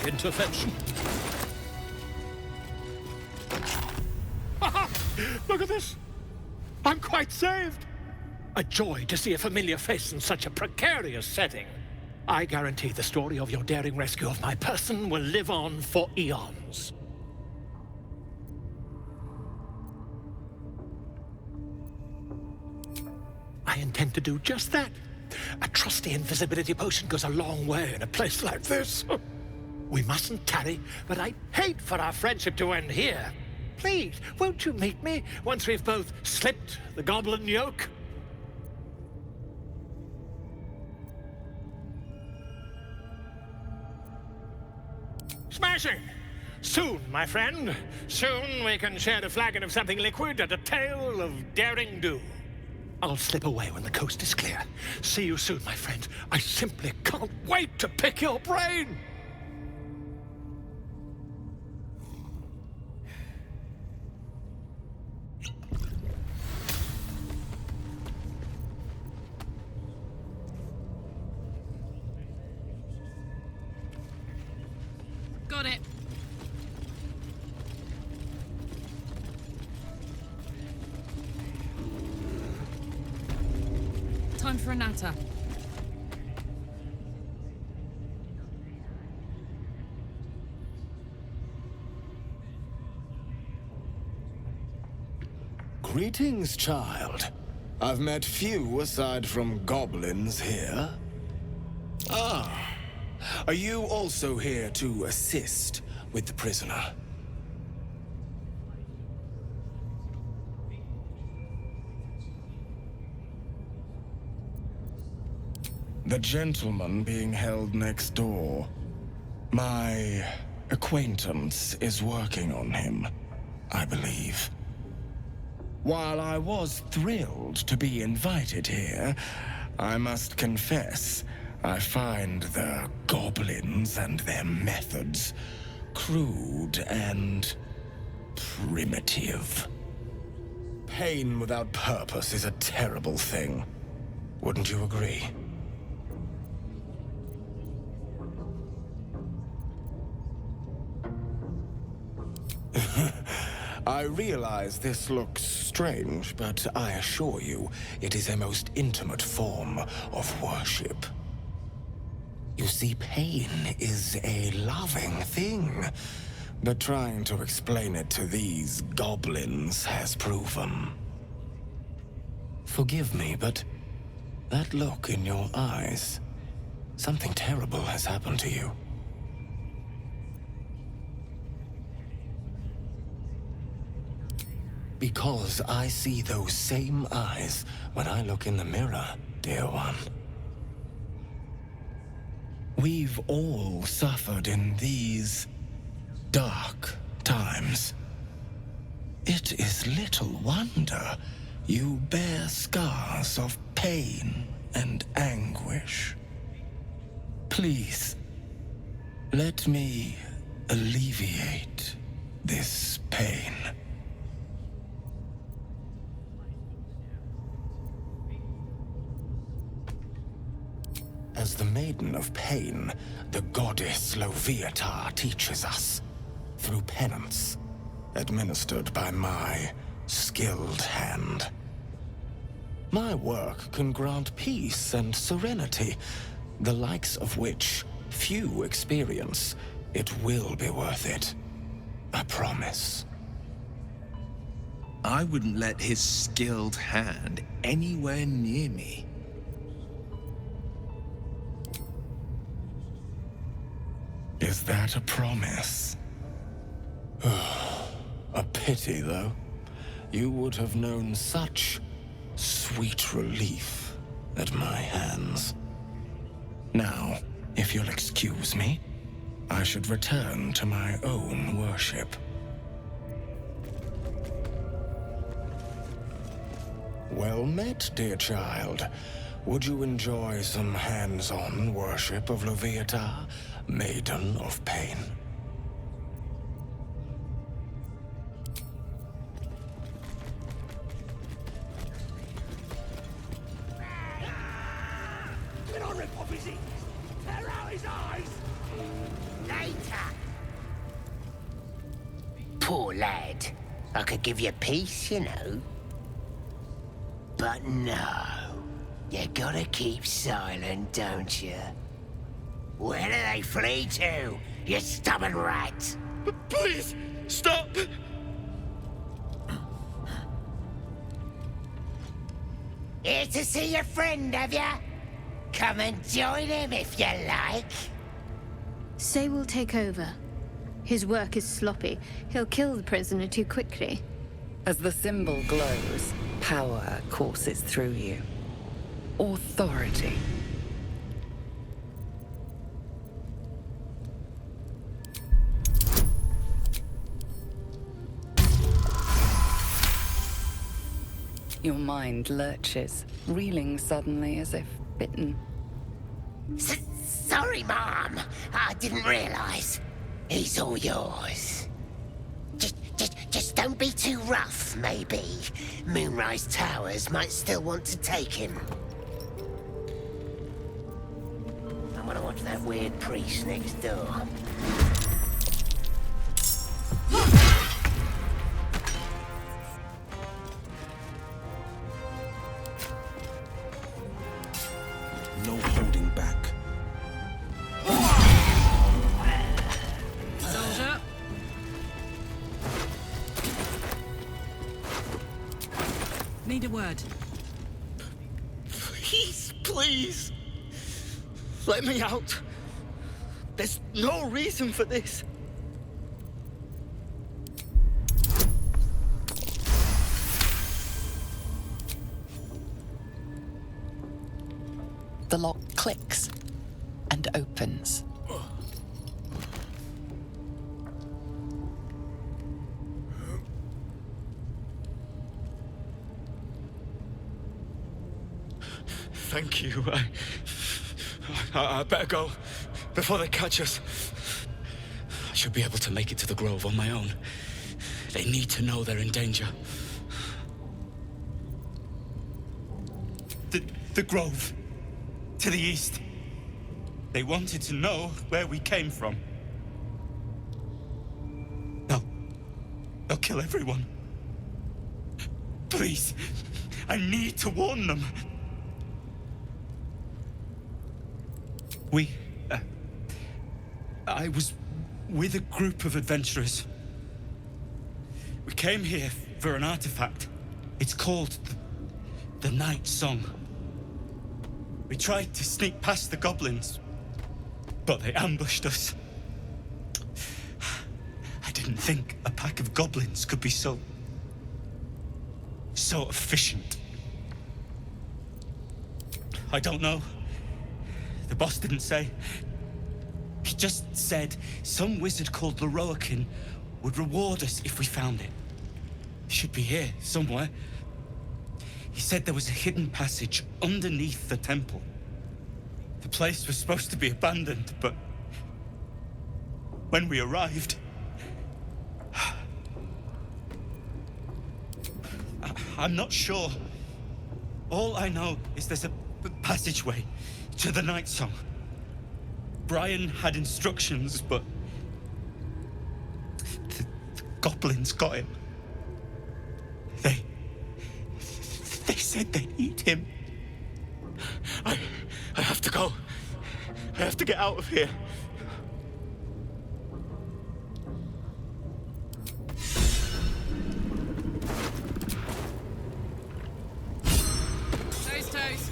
intervention. Look at this! I'm quite saved! A joy to see a familiar face in such a precarious setting. I guarantee the story of your daring rescue of my person will live on for eons. I intend to do just that. A trusty invisibility potion goes a long way in a place like this. We mustn't tarry, but I'd hate for our friendship to end here. Please, won't you meet me once we've both slipped the goblin yoke? Smashing! Soon, my friend. Soon we can share a flagon of something liquid and a tale of daring do. I'll slip away when the coast is clear. See you soon, my friend. I simply can't wait to pick your brain! Got it. Time for a natter. Greetings, child. I've met few aside from goblins here. Ah, are you also here to assist with the prisoner? The gentleman being held next door. My acquaintance is working on him, I believe. While I was thrilled to be invited here, I must confess, I find the goblins and their methods crude and primitive. Pain without purpose is a terrible thing. Wouldn't you agree? I realize this looks strange, but I assure you, it is a most intimate form of worship. You see, pain is a loving thing, but trying to explain it to these goblins has proven. Forgive me, but that look in your eyes, something terrible has happened to you. Because I see those same eyes when I look in the mirror, dear one. We've all suffered in these dark times. It is little wonder you bear scars of pain and anguish. Please, let me alleviate this pain. As the Maiden of Pain, the goddess Loviatar teaches us, through penance, administered by my skilled hand. My work can grant peace and serenity, the likes of which few experience. It will be worth it. I promise. I wouldn't let his skilled hand anywhere near me. Is that a promise? A pity, though. You would have known such sweet relief at my hands. Now, if you'll excuse me, I should return to my own worship. Well met, dear child. Would you enjoy some hands-on worship of Loviatar, Maiden of Pain? Can I rip off his ears? Tear out his eyes? Later! lad. I could give you peace, you know. But no. You gotta keep silent, don't you? Where do they flee to, you stubborn rat? Please, stop! Here to see your friend, have ya? Come and join him if you like. Say will take over. His work is sloppy. He'll kill the prisoner too quickly. As the symbol glows, power courses through you. Authority. Your mind lurches, reeling suddenly as if bitten. Sorry, Mom. I didn't realize. He's all yours. Just don't be too rough, maybe. Moonrise Towers might still want to take him. I want to watch that weird priest next door. No holding back. Soldier. Need a word. Please, please. Let me out. There's no reason for this. The lock clicks and opens. Thank you. I better go before they catch us. I should be able to make it to the grove on my own. They need to know they're in danger. The grove. To the east. They wanted to know where we came from. They'll kill everyone. Please, I need to warn them. I was with a group of adventurers. We came here for an artifact. It's called the Night Song. We tried to sneak past the goblins, but they ambushed us. I didn't think a pack of goblins could be so efficient. I don't know. The boss didn't say. He just said some wizard called Leroakin would reward us if we found it. It should be here, somewhere. He said there was a hidden passage underneath the temple. The place was supposed to be abandoned, but when we arrived, I'm not sure. All I know is there's a passageway to the Night Song. Brian had instructions, but the goblins got him. They said they'd eat him. I have to go. I have to get out of here. Toes.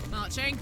Marching.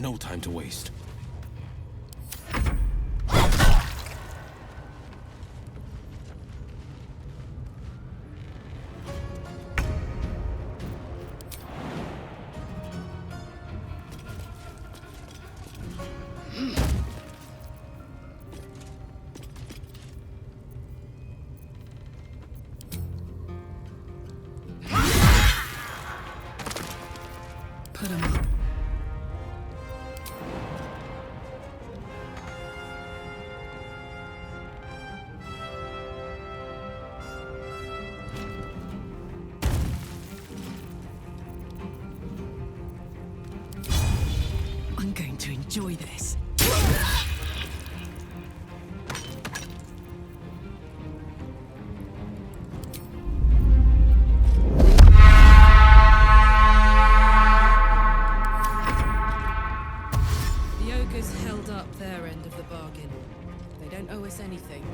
No time to waste. Put 'em up. I'm going to enjoy this. The ogres held up their end of the bargain. They don't owe us anything.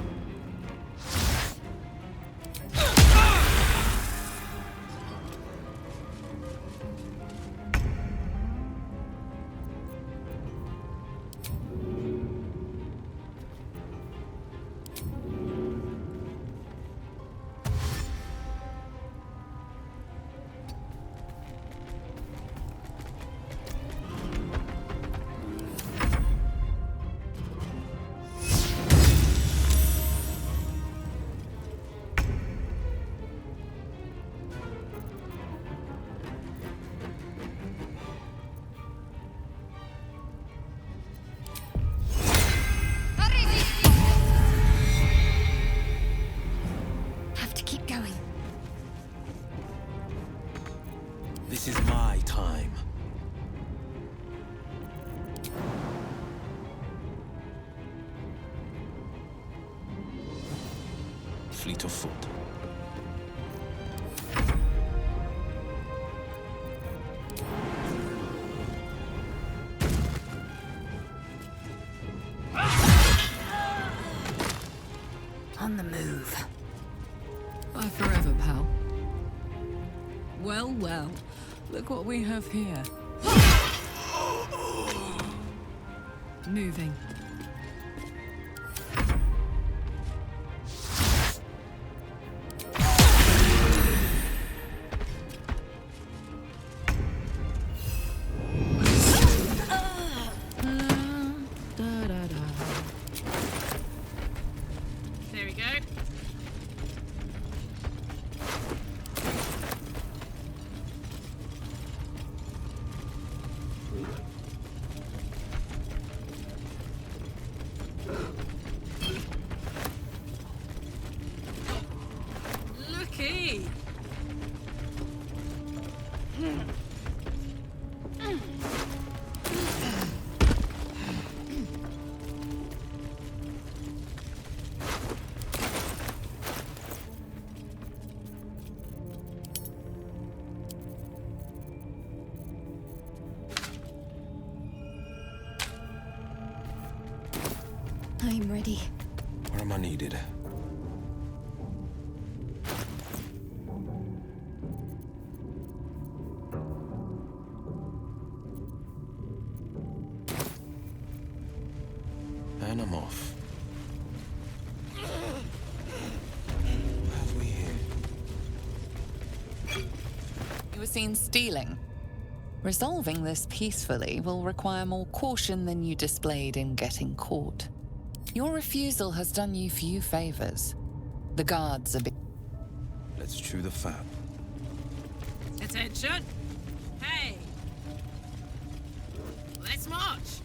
Have to keep going. This is my time. Fleet of foot. On the move. Bye forever, pal. Well, well. Look what we have here. Moving. There we go. Looky! I'm ready. Where am I needed? And I'm off. What have we here? You were seen stealing. Resolving this peacefully will require more caution than you displayed in getting caught. Your refusal has done you few favors. The guards are Let's chew the fat. Attention! Hey! Let's march!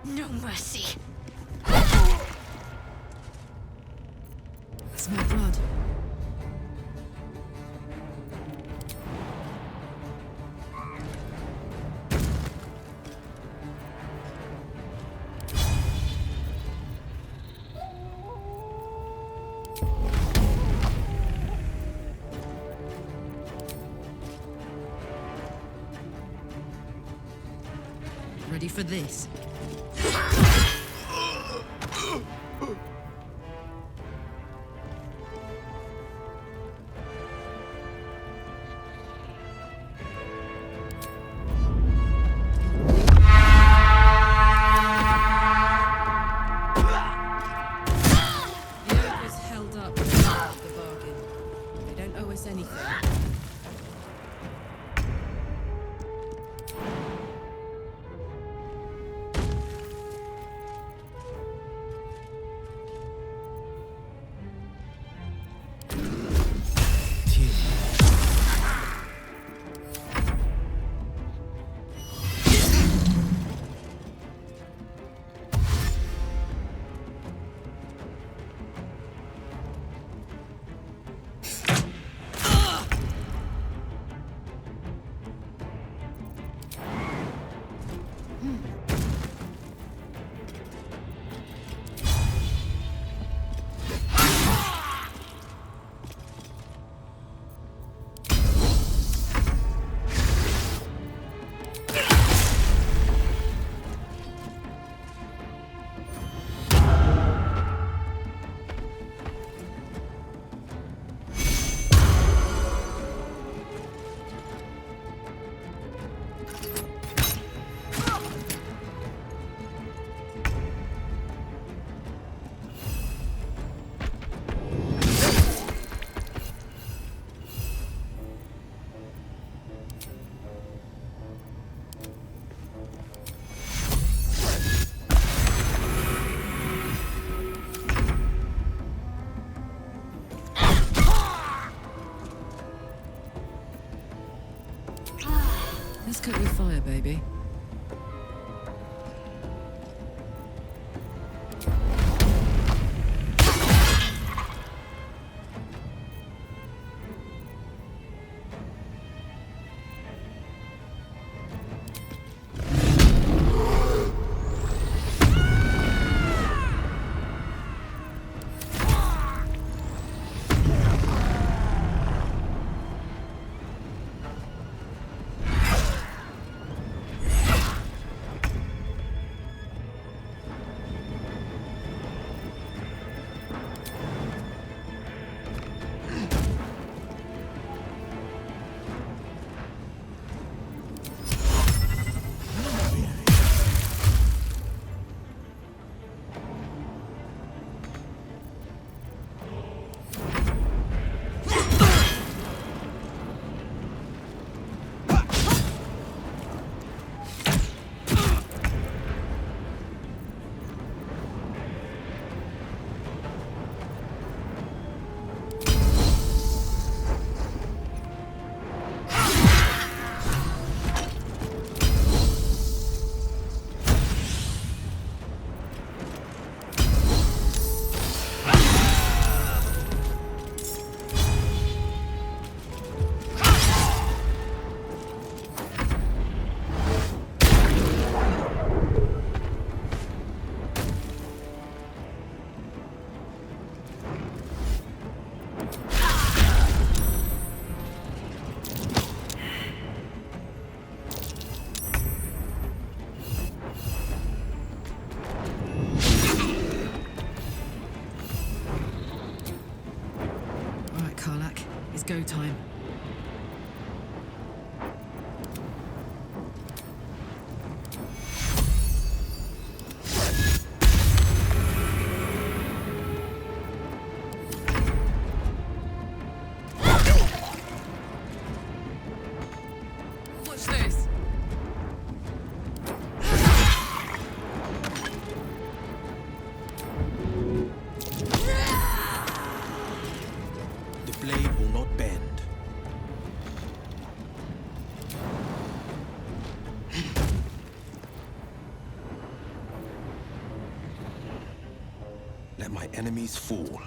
No mercy. Ready for this? Let's cook with fire, baby. Go time. Watch this. The blade will not bend. Let my enemies fall.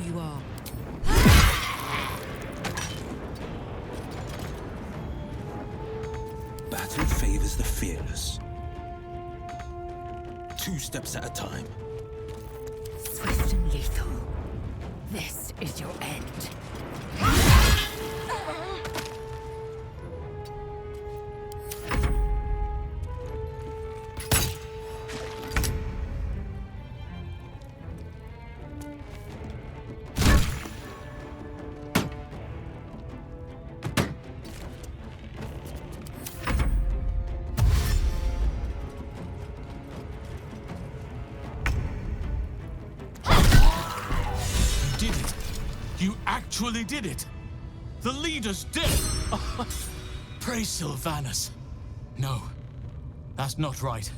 you are. Battle favors the fearless. 2 steps at a time. Swift and lethal. This is your end. Actually did it! The leader's dead! Praise Sylvanus. No, that's not right.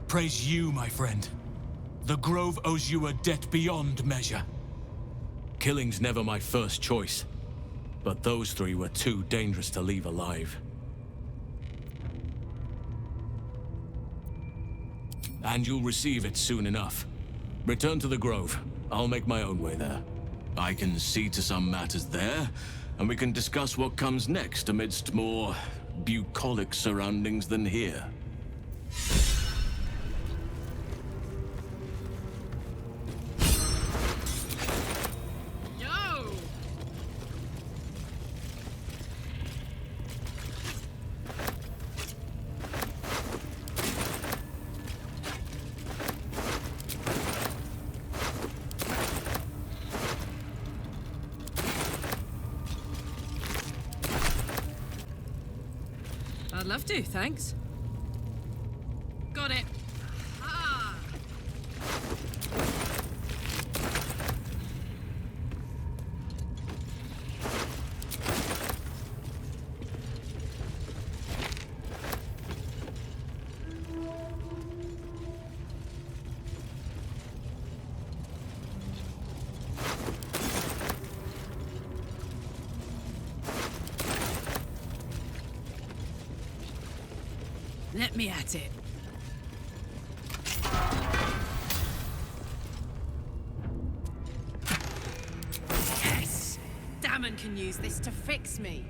Praise you, my friend. The Grove owes you a debt beyond measure. Killing's never my first choice, but those 3 were too dangerous to leave alive. And you'll receive it soon enough. Return to the Grove. I'll make my own way there. I can see to some matters there, and we can discuss what comes next amidst more bucolic surroundings than here. Yo! I'd love to, thanks. Got it. Ah. Let me at it. Yes! Damon can use this to fix me.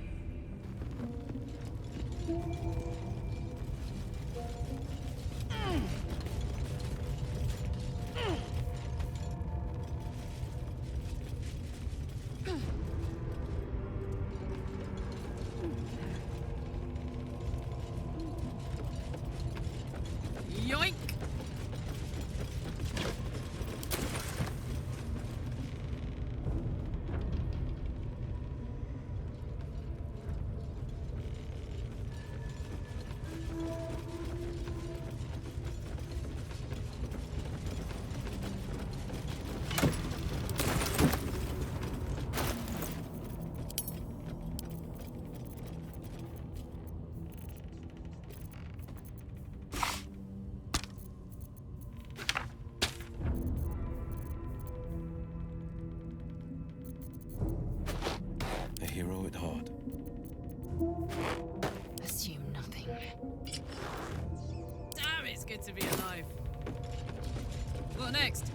Yoink! A hero at heart. Assume nothing. Damn, it's good to be alive. What next?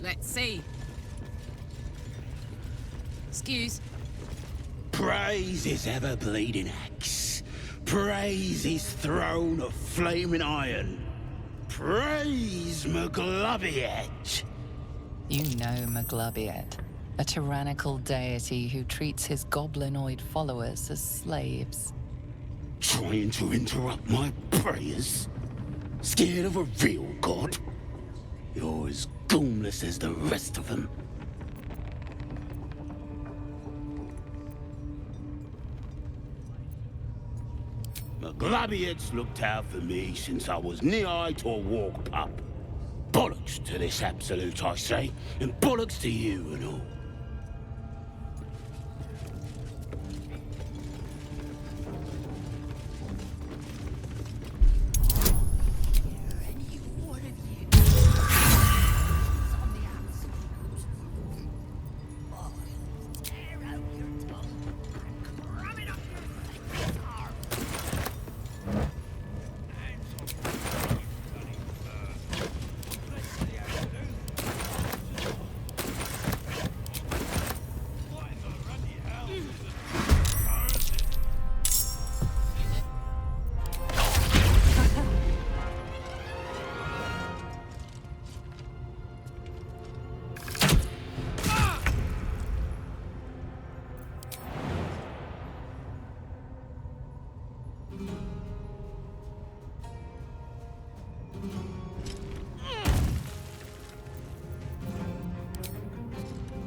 Let's see. Excuse. Praise his ever-bleeding axe. Praise his throne of flaming iron. Praise Maglobiet. You know Maglobiet, a tyrannical deity who treats his goblinoid followers as slaves. Trying to interrupt my prayers? Scared of a real god? You're as goonless as the rest of them. Maglobiet's looked out for me since I was knee-high to a walk pup. By Bollocks to this absolute, I say, and bollocks to you and all.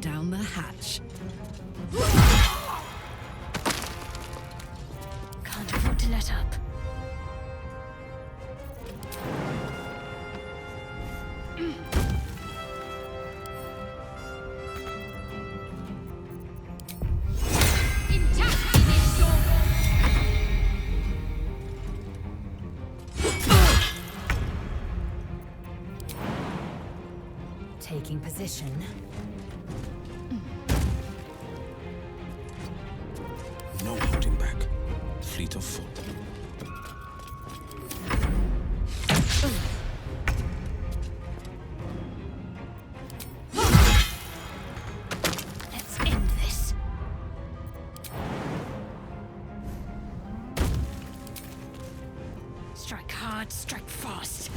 Down the hatch. Can't afford to let up. Taking position. No holding back. Fleet of foot. Let's end this. Strike hard, strike fast.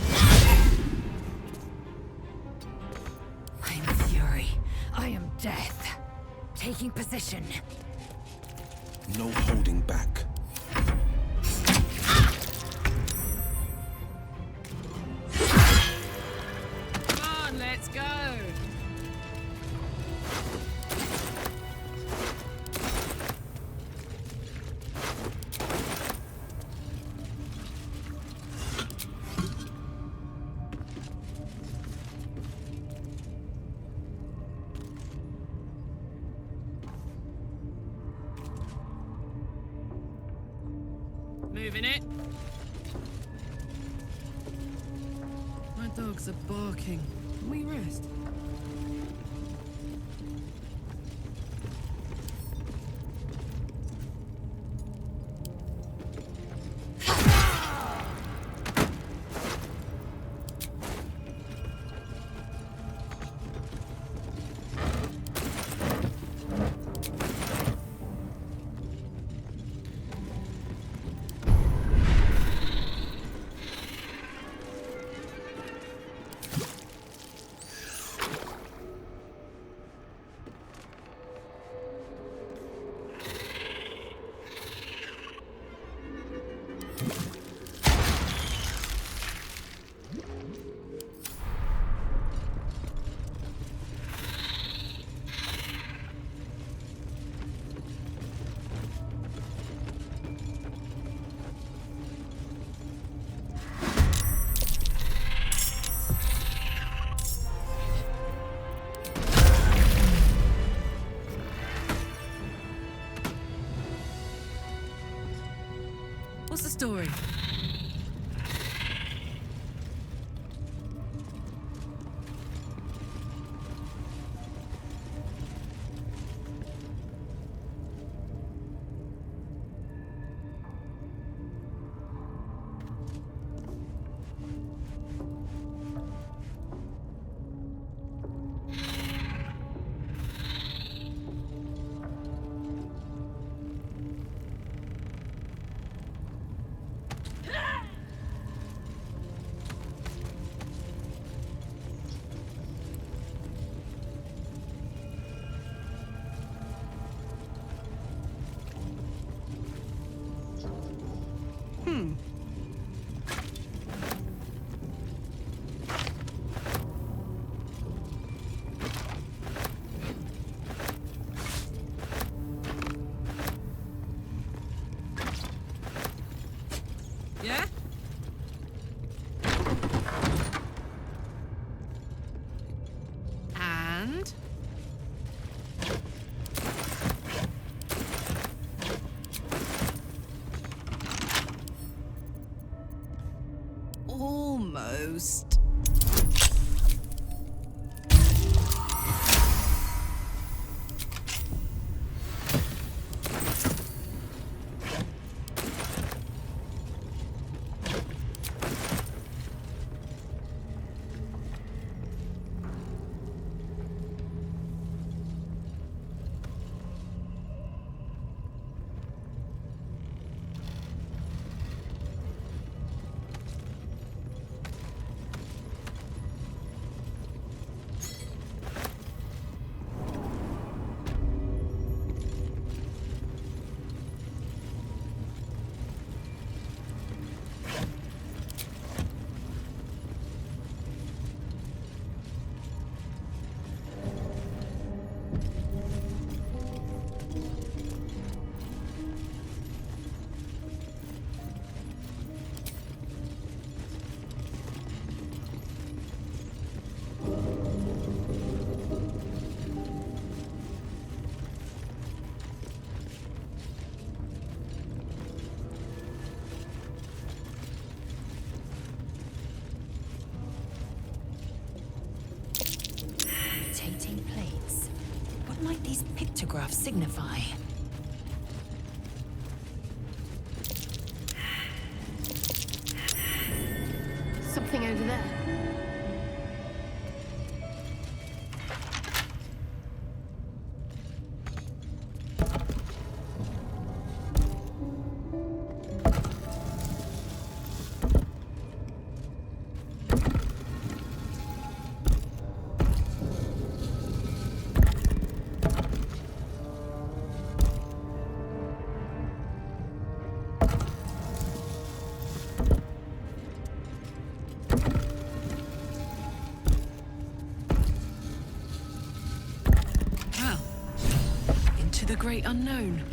I am fury. I am death. Taking position. No holding back. Come on, let's go. Moving it. My dogs are barking. Can we rest? What's the story? ghost. Rotating plates. What might these pictographs signify? Something over there. The great unknown.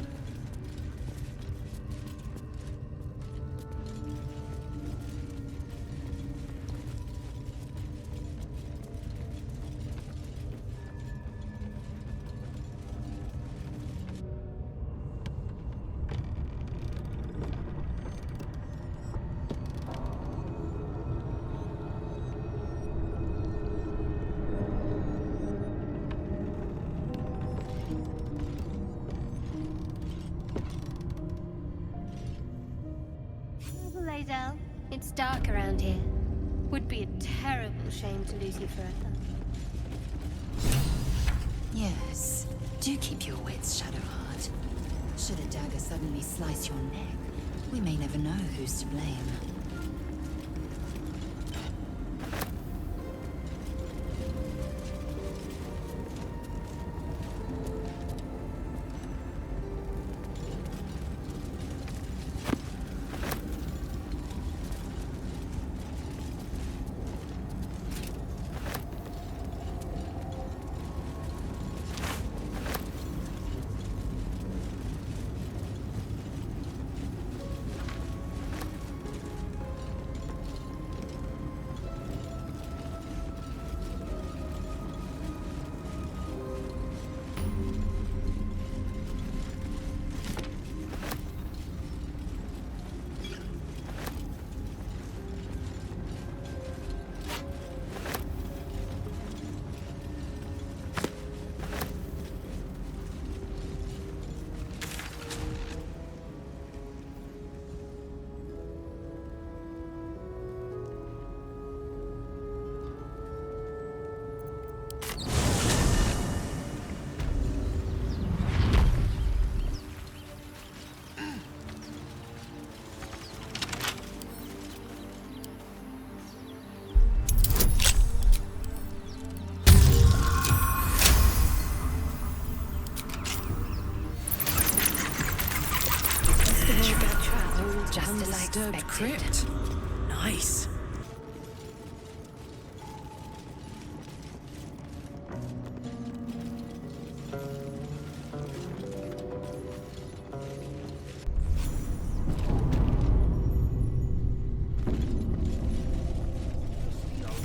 It's dark around here. Would be a terrible shame to lose you forever. Yes. Do keep your wits, Shadowheart. Should a dagger suddenly slice your neck, we may never know who's to blame. Disturbed crypt. Nice.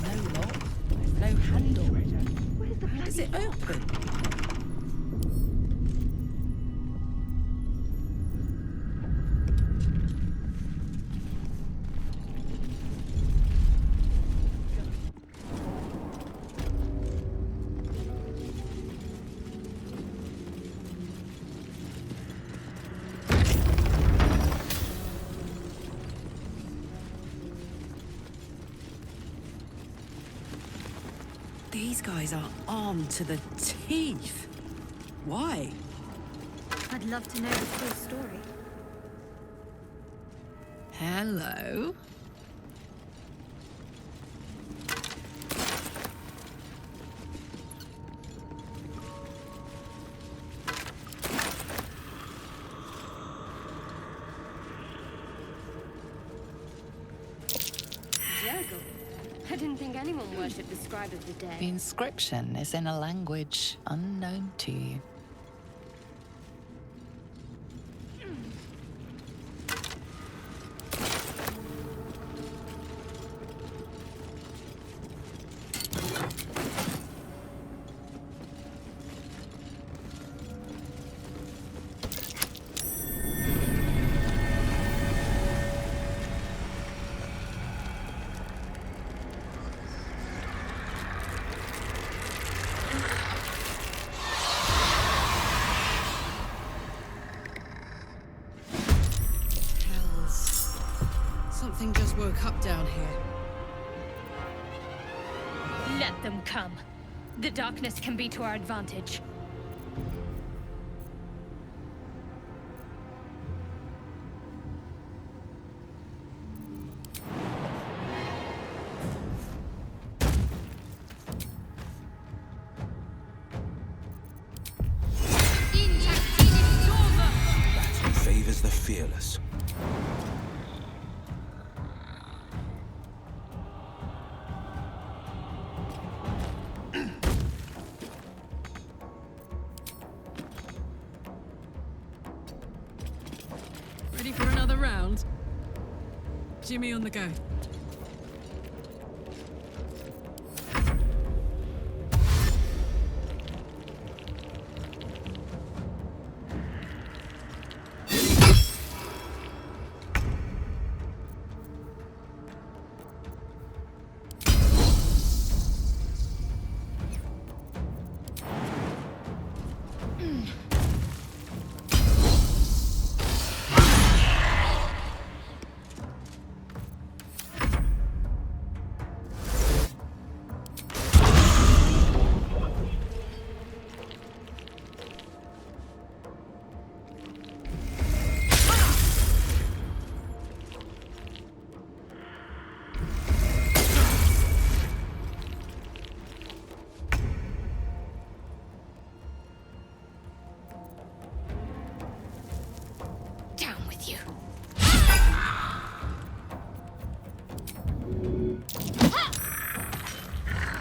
No lock, no handle. Is it open? These guys are armed to the teeth. Why? I'd love to know the full story. Hello. I didn't think anyone worshipped the scribe of the dead. The inscription is in a language unknown to you. Something just woke up down here. Let them come. The darkness can be to our advantage. Battle favors the fearless. Ready for another round? Jimmy on the go.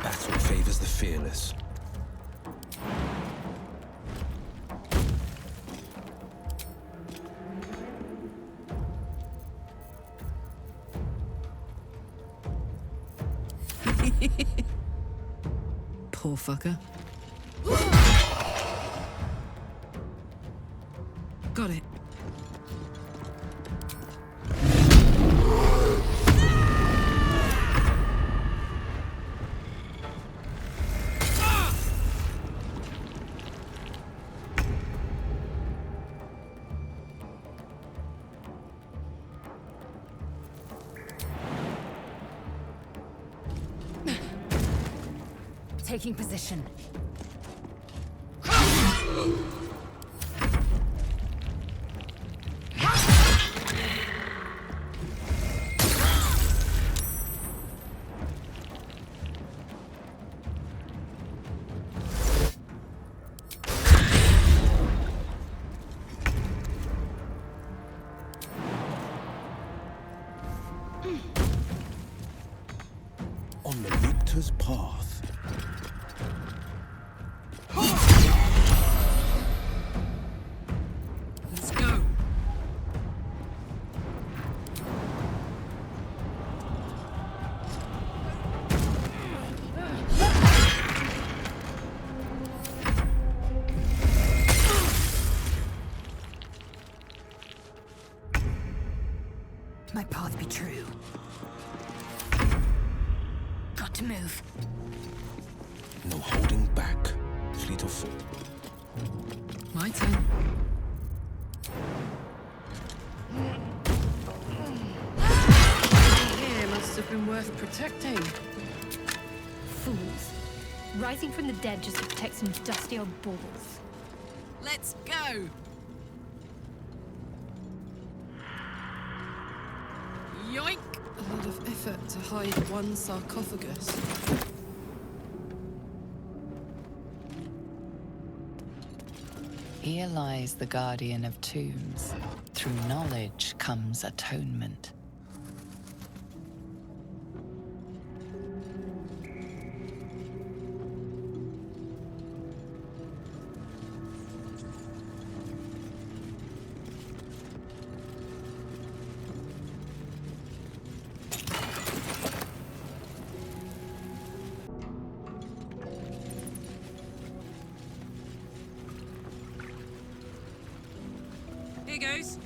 Battle favors the fearless. Poor fucker. Got it. Taking position. On the victor's path. Let's go. My path be true. Got to move. No holding back. Fleet of foot. My turn. Here must have been worth protecting. Fools. Rising from the dead just to protect some dusty old balls. Let's go! Yoink! A lot of effort to hide one sarcophagus. Here lies the guardian of tombs. Through knowledge comes atonement. Here goes.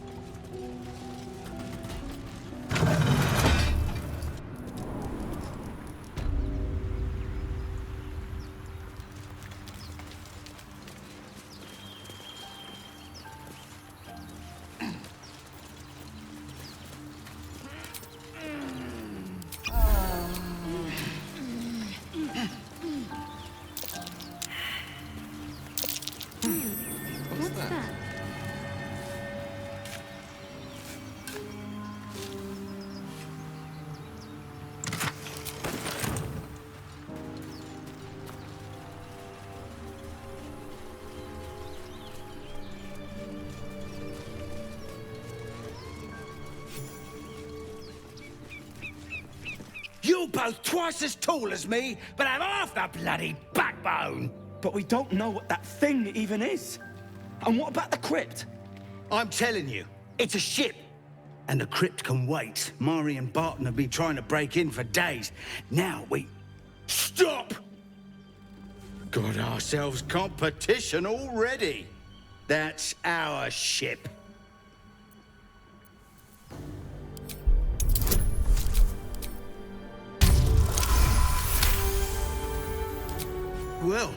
What's that? You're both twice as tall as me, but have half the bloody backbone. But we don't know what that thing even is. And what about the crypt? I'm telling you, it's a ship. And the crypt can wait. Mari and Barton have been trying to break in for days. Now we... Stop! Got ourselves competition already. That's our ship. Well,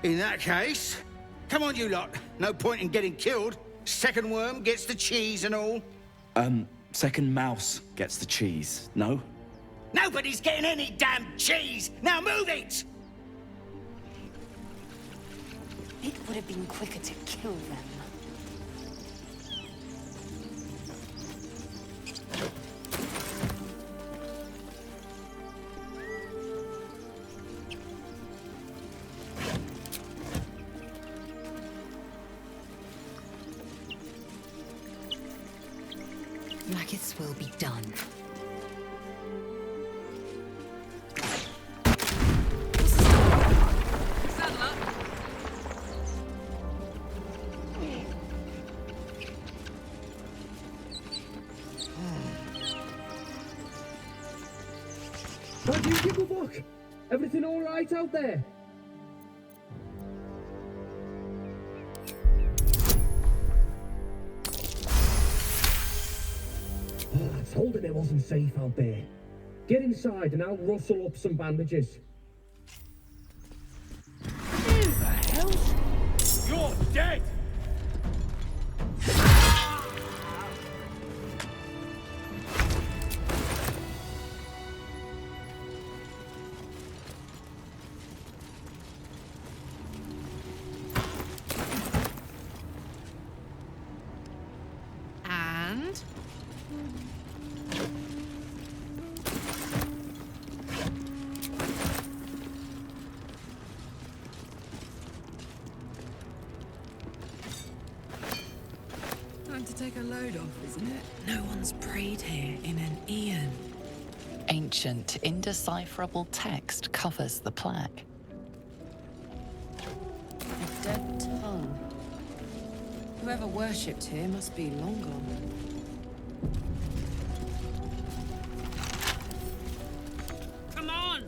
in that case, come on you lot. No point in getting killed. Second worm gets the cheese and all. Second mouse gets the cheese, no? Nobody's getting any damn cheese! Now move it! It would have been quicker to kill them. Blacketh's will be done. Saddle up. How do you give a fuck? Everything all right out there? I told him it wasn't safe out there. Get inside and I'll rustle up some bandages. Who the hell? You're dead! And... time to take a load off, isn't it? No one's prayed here in an eon. Ancient, indecipherable text covers the plaque. A dead tongue. Whoever worshipped here must be long gone. Come on!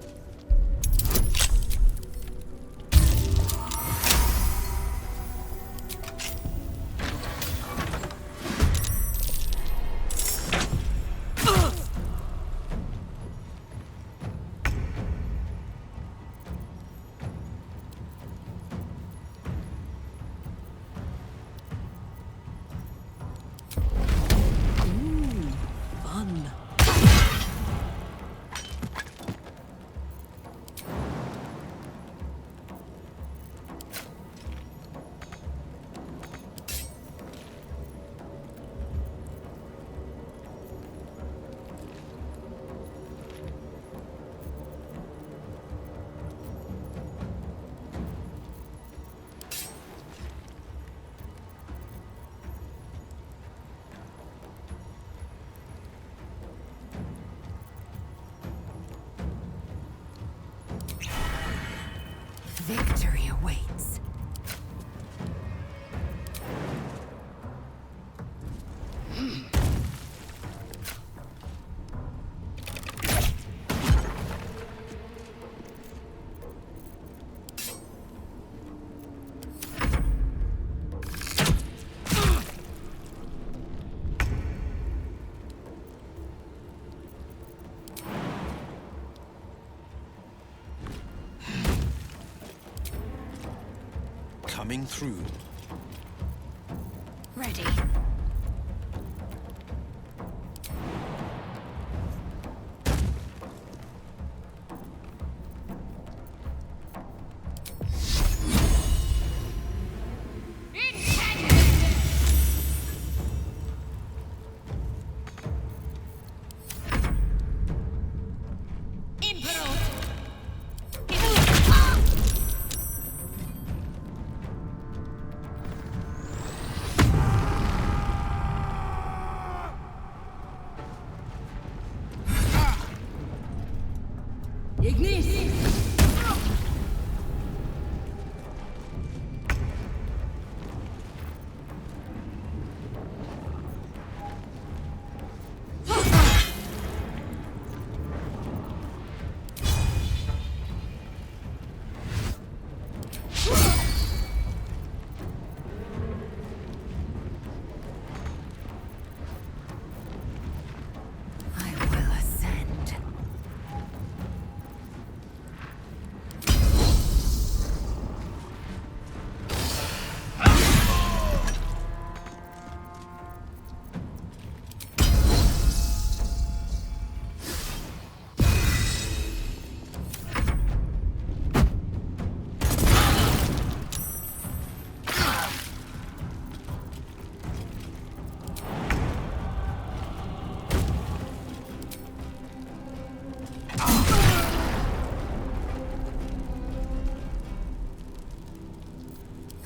Coming through. Ready.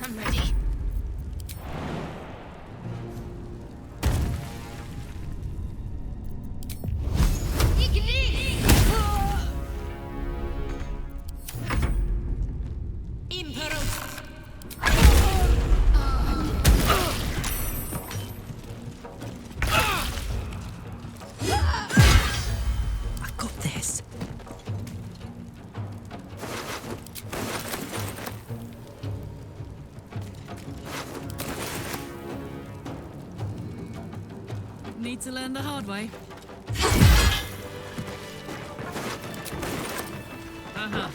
I'm ready. I've got this. Need to learn the hard way. Uh-huh.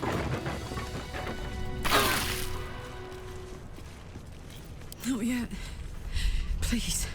Not yet. Please.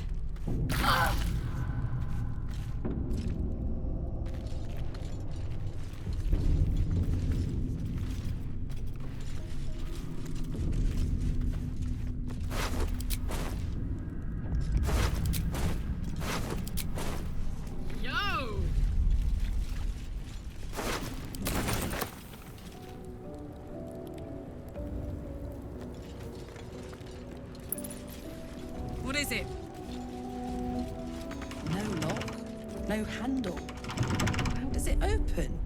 What is it? No lock, no handle. How does it open?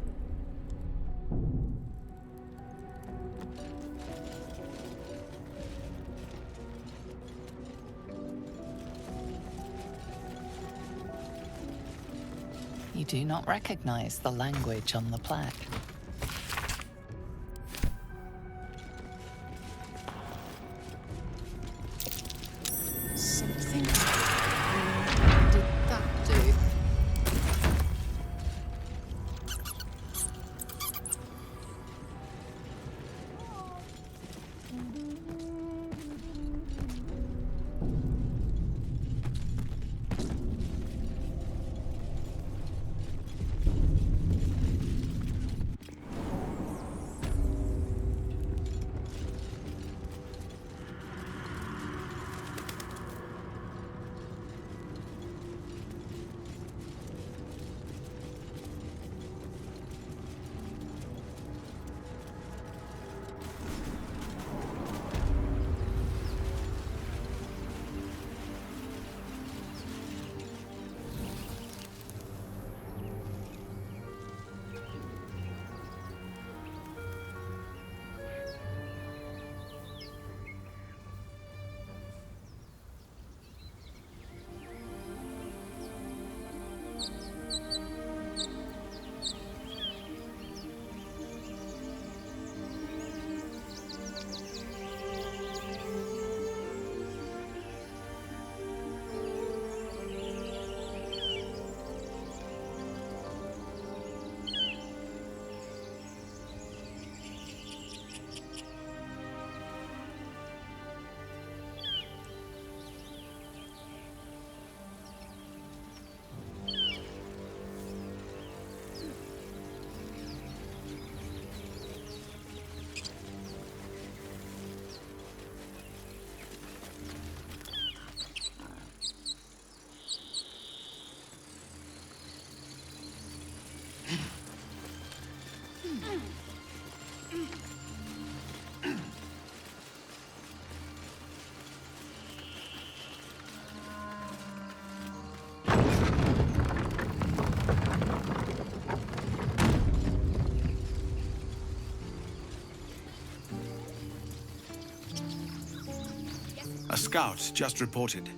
You do not recognize the language on the plaque. Something. What did that do? A scout just reported.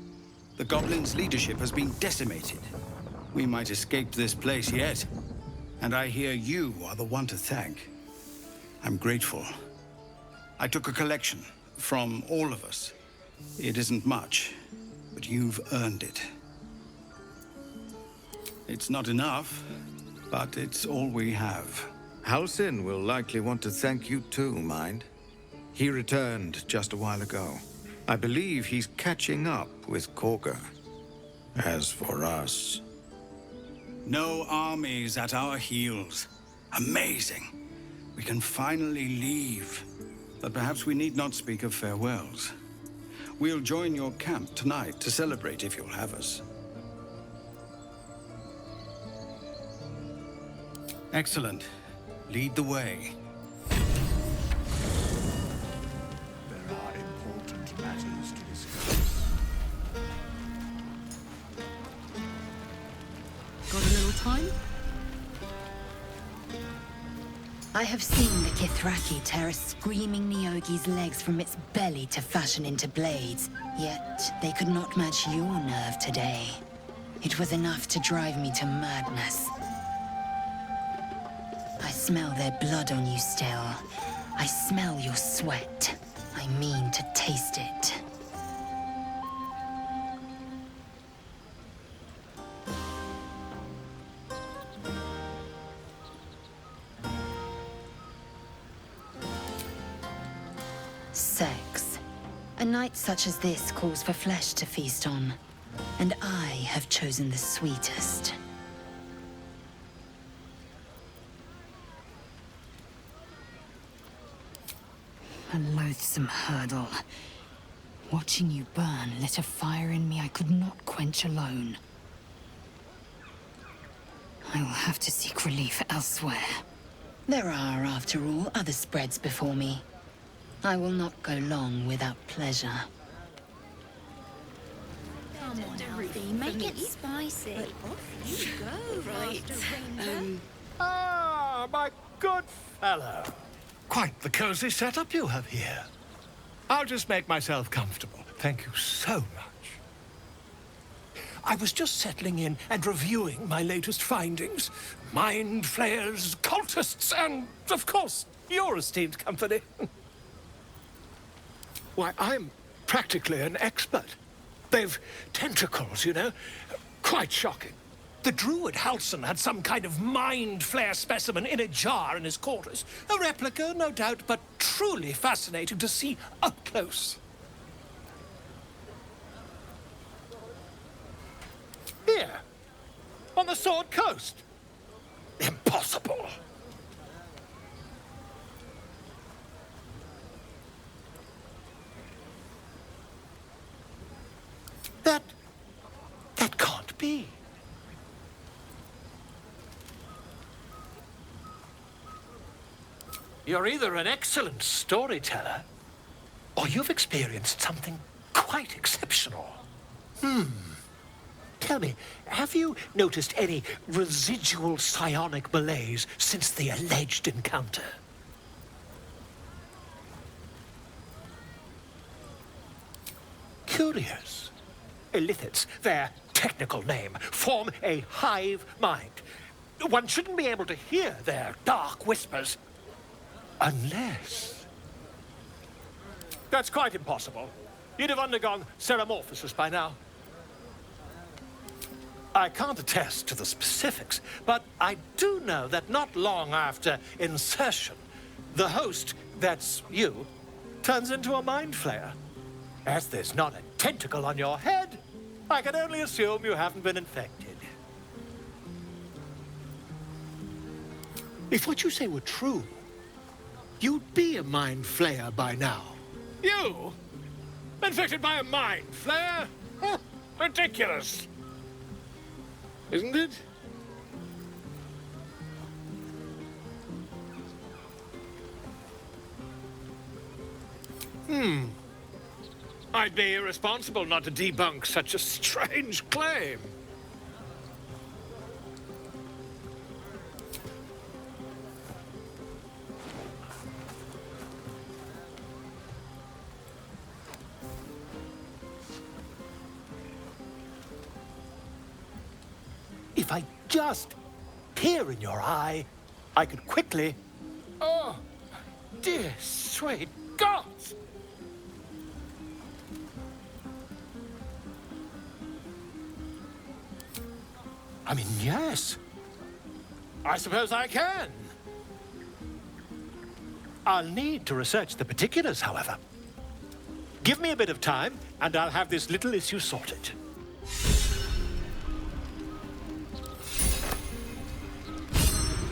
The goblins' leadership has been decimated. We might escape this place yet. And I hear you are the one to thank. I'm grateful. I took a collection from all of us. It isn't much, but you've earned it. It's not enough, but it's all we have. Halsin will likely want to thank you too, mind. He returned just a while ago. I believe he's catching up with Korga. As for us... No armies at our heels. Amazing. We can finally leave. But perhaps we need not speak of farewells. We'll join your camp tonight to celebrate if you'll have us. Excellent. Lead the way. There are important matters to discuss. Got a little time? I have seen the Kithraki tear a screaming Neogi's legs from its belly to fashion into blades. Yet, they could not match your nerve today. It was enough to drive me to madness. I smell their blood on you still. I smell your sweat. I mean to taste it. Sex. A night such as this calls for flesh to feast on, and I have chosen the sweetest. A loathsome hurdle. Watching you burn lit a fire in me I could not quench alone. I will have to seek relief elsewhere. There are, after all, other spreads before me. I will not go long without pleasure. Come on, Alfie, make it spicy. Off you go, Right. Master Ranger. Ah, my good fellow. Quite the cozy setup you have here. I'll just make myself comfortable. Thank you so much. I was just settling in and reviewing my latest findings. Mind flayers, cultists, and, of course, your esteemed company. Why, I'm practically an expert. They've tentacles, you know. Quite shocking. The druid Halsin had some kind of mind flare specimen in a jar in his quarters. A replica, no doubt, but truly fascinating to see up close. Here, on the Sword Coast. Impossible. That can't be. You're either an excellent storyteller, or you've experienced something quite exceptional. Tell me, have you noticed any residual psionic malaise since the alleged encounter? Curious. Illithids, their technical name, form a hive mind. One shouldn't be able to hear their dark whispers unless... That's quite impossible. You'd have undergone ceramorphosis by now. I can't attest to the specifics, but I do know that not long after insertion, the host, that's you, turns into a mind flayer. As there's not a tentacle on your head, I can only assume you haven't been infected. If what you say were true, you'd be a mind flayer by now. You? Infected by a mind flayer? Ridiculous. Isn't it? I'd be irresponsible not to debunk such a strange claim. if I just peer in your eye, I could quickly... Oh, dear sweet gods! I mean, yes. I suppose I can. I'll need to research the particulars, however. Give me a bit of time, and I'll have this little issue sorted.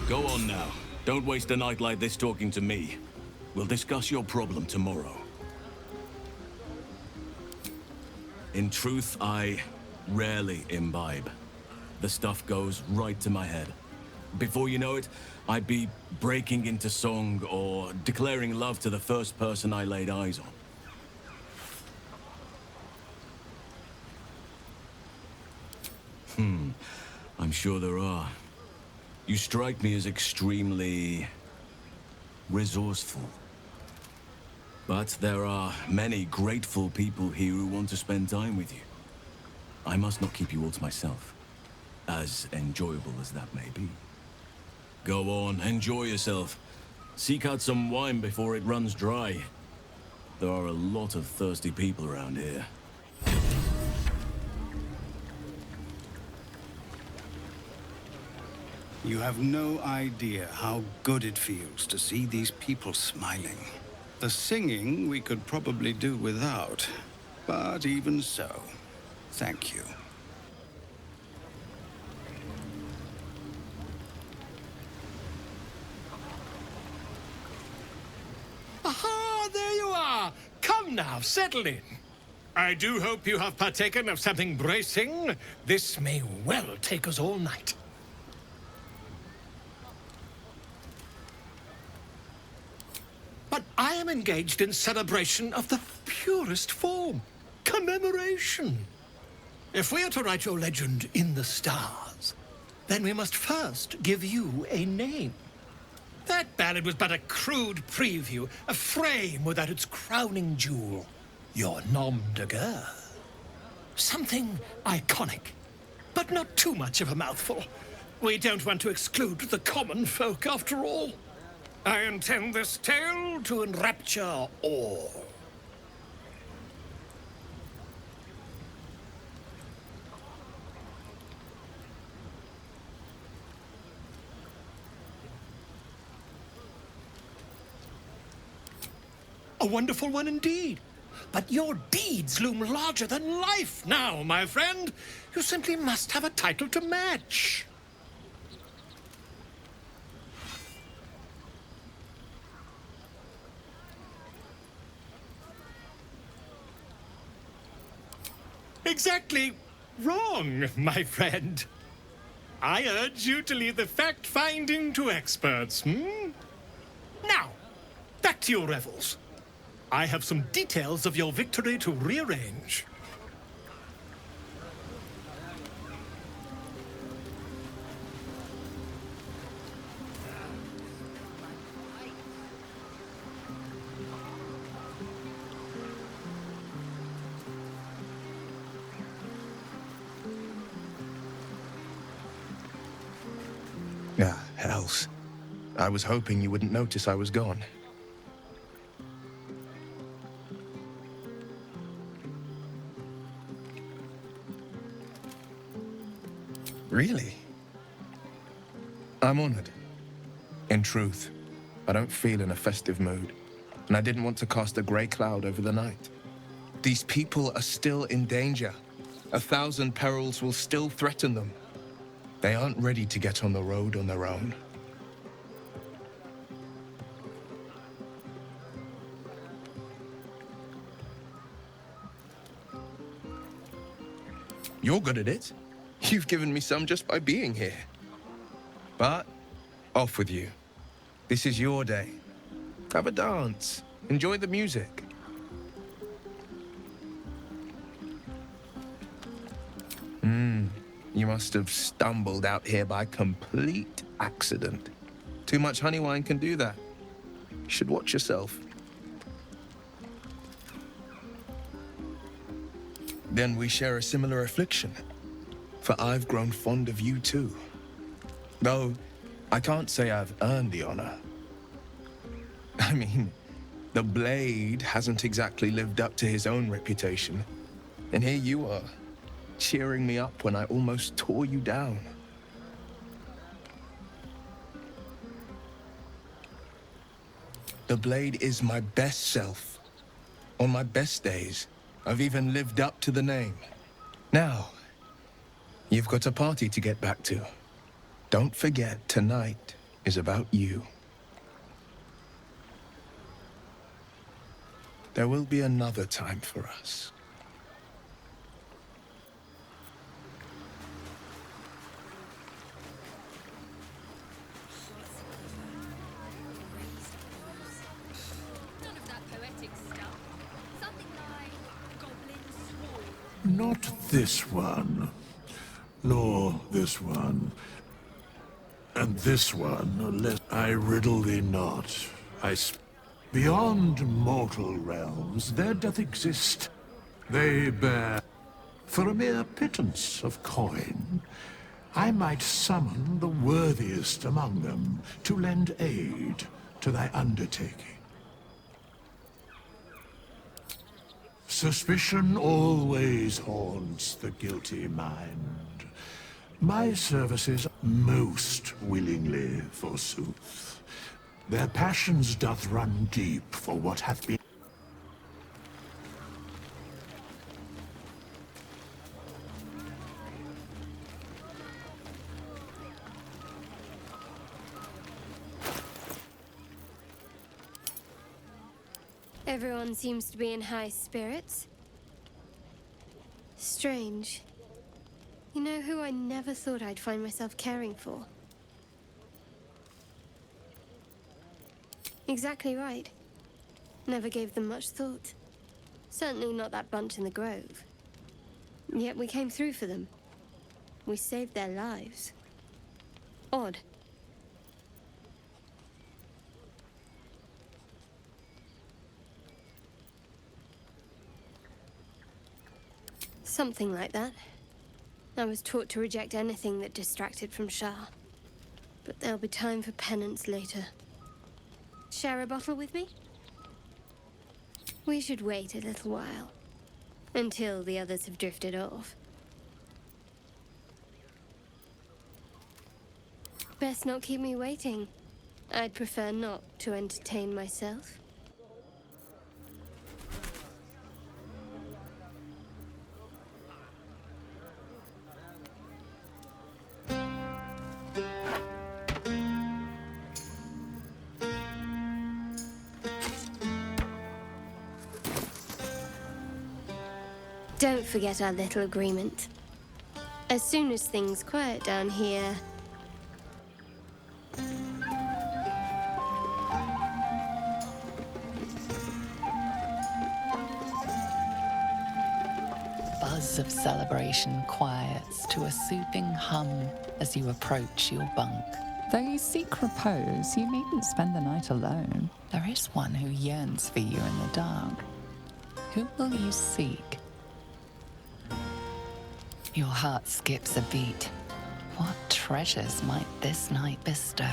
Go on now. Don't waste a night like this talking to me. We'll discuss your problem tomorrow. In truth, I rarely imbibe. The stuff goes right to my head. Before you know it, I'd be breaking into song or declaring love to the first person I laid eyes on. I'm sure there are. You strike me as extremely resourceful. But there are many grateful people here who want to spend time with you. I must not keep you all to myself, as enjoyable as that may be. Go on, enjoy yourself. Seek out some wine before it runs dry. There are a lot of thirsty people around here. You have no idea how good it feels to see these people smiling. The singing we could probably do without, but even so, thank you. Aha, there you are! Come now, settle in. I do hope you have partaken of something bracing. This may well take us all night. But I am engaged in celebration of the purest form. Commemoration. If we are to write your legend in the stars, then we must first give you a name. That ballad was but a crude preview, a frame without its crowning jewel. Your nom de guerre. Something iconic, but not too much of a mouthful. We don't want to exclude the common folk, after all. I intend this tale to enrapture all. A wonderful one indeed. But your deeds loom larger than life now, my friend. You simply must have a title to match. Exactly wrong, my friend. I urge you to leave the fact-finding to experts, Now, back to your revels. I have some details of your victory to rearrange. Ah, hells. I was hoping you wouldn't notice I was gone. Really? I'm honored. In truth, I don't feel in a festive mood, and I didn't want to cast a grey cloud over the night. These people are still in danger. 1,000 perils will still threaten them. They aren't ready to get on the road on their own. You're good at it. You've given me some just by being here. But, off with you. This is your day. Have a dance. Enjoy the music. You must have stumbled out here by complete accident. Too much honey wine can do that. You should watch yourself. Then we share a similar affliction. for I've grown fond of you too. Though, I can't say I've earned the honor. I mean, the Blade hasn't exactly lived up to his own reputation. And here you are, cheering me up when I almost tore you down. The Blade is my best self. On my best days, I've even lived up to the name. Now, you've got a party to get back to. Don't forget, tonight is about you. There will be another time for us. Not this one, nor this one, and this one, lest I riddle thee not. Beyond mortal realms there doth exist. They bear, for a mere pittance of coin, I might summon the worthiest among them to lend aid to thy undertaking. Suspicion always haunts the guilty mind. My services most willingly, forsooth. Their passions doth run deep for what hath been. Everyone seems to be in high spirits. Strange. You know who I never thought I'd find myself caring for? Exactly right. Never gave them much thought. Certainly not that bunch in the grove. Yet we came through for them. We saved their lives. Odd. Something like that. I was taught to reject anything that distracted from Shah. But there'll be time for penance later. Share a bottle with me? We should wait a little while. Until the others have drifted off. Best not keep me waiting. I'd prefer not to entertain myself. Don't forget our little agreement. As soon as things quiet down here... Buzz of celebration quiets to a soothing hum as you approach your bunk. Though you seek repose, you needn't spend the night alone. There is one who yearns for you in the dark. Who will you seek? Your heart skips a beat. What treasures might this night bestow?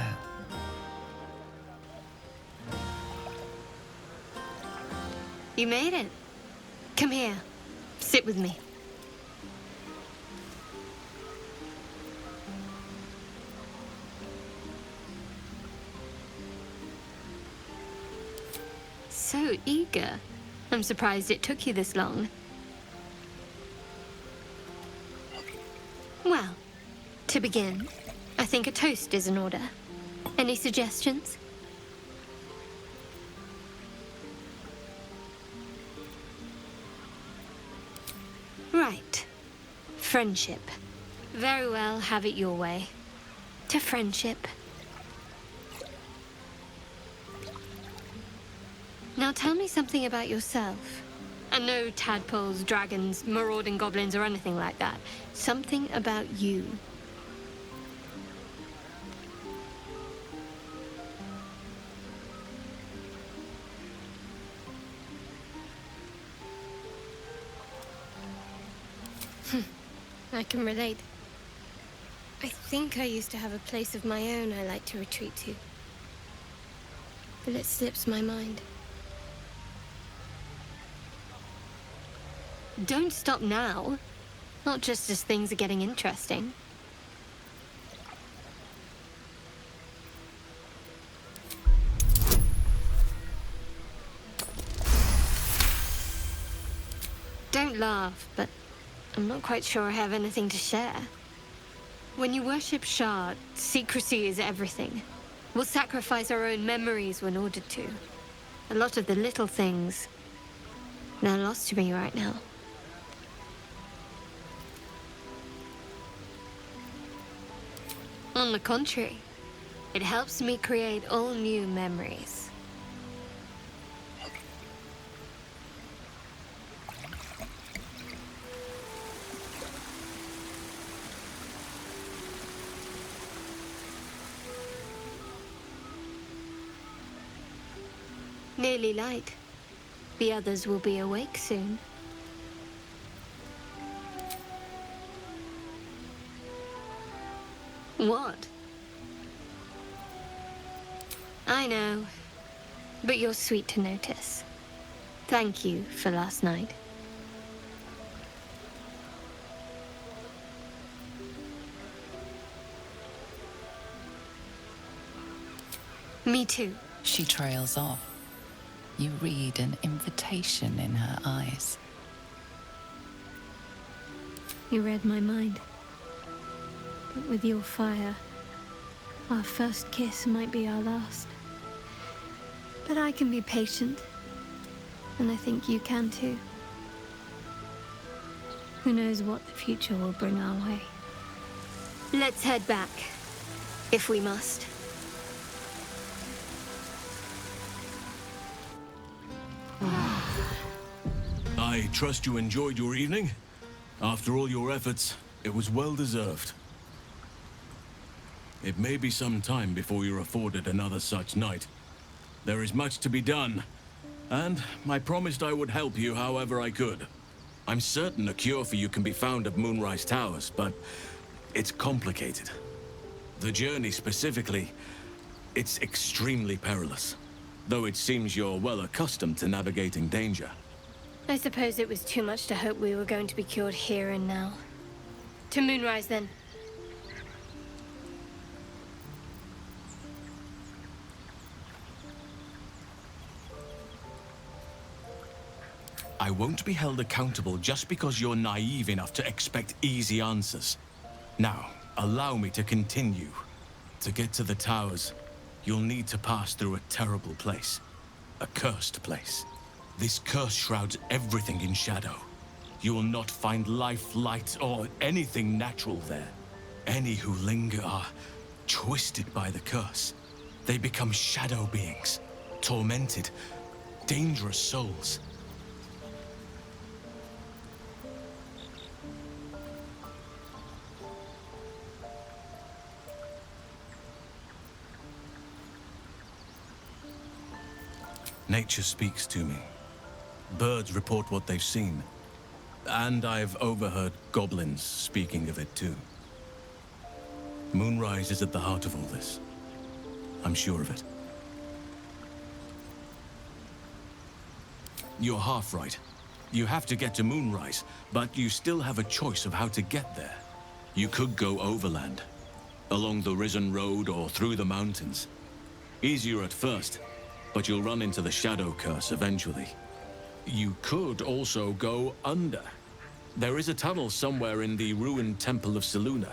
You made it. Come here. Sit with me. So eager. I'm surprised it took you this long. Well, to begin, I think a toast is in order. Any suggestions? Right. Friendship. Very well, have it your way. To friendship. Now tell me something about yourself. And no tadpoles, dragons, marauding goblins, or anything like that. Something about you. I can relate. I think I used to have a place of my own I like to retreat to. But it slips my mind. Don't stop now. Not just as things are getting interesting. Don't laugh, but I'm not quite sure I have anything to share. When you worship Shard, secrecy is everything. We'll sacrifice our own memories when ordered to. A lot of the little things, they're lost to me right now. On the contrary, it helps me create all new memories. Nearly light. The others will be awake soon. What? I know, but you're sweet to notice. Thank you for last night. Me too. She trails off. You read an invitation in her eyes. You read my mind. But with your fire, our first kiss might be our last. But I can be patient. And I think you can too. Who knows what the future will bring our way. Let's head back, if we must. I trust you enjoyed your evening. After all your efforts, it was well deserved. It may be some time before you're afforded another such night. There is much to be done, and I promised I would help you however I could. I'm certain a cure for you can be found at Moonrise Towers, but it's complicated. The journey specifically, it's extremely perilous, though it seems you're well accustomed to navigating danger. I suppose it was too much to hope we were going to be cured here and now. To Moonrise, then. I won't be held accountable just because you're naive enough to expect easy answers. Now, allow me to continue. To get to the towers, you'll need to pass through a terrible place. A cursed place. This curse shrouds everything in shadow. You will not find life, light, or anything natural there. Any who linger are twisted by the curse. They become shadow beings, tormented, dangerous souls. Nature speaks to me. Birds report what they've seen. And I've overheard goblins speaking of it too. Moonrise is at the heart of all this. I'm sure of it. You're half right. You have to get to Moonrise, but you still have a choice of how to get there. You could go overland, along the Risen Road or through the mountains. Easier at first, but you'll run into the shadow curse eventually. You could also go under. There is a tunnel somewhere in the ruined Temple of Selûne.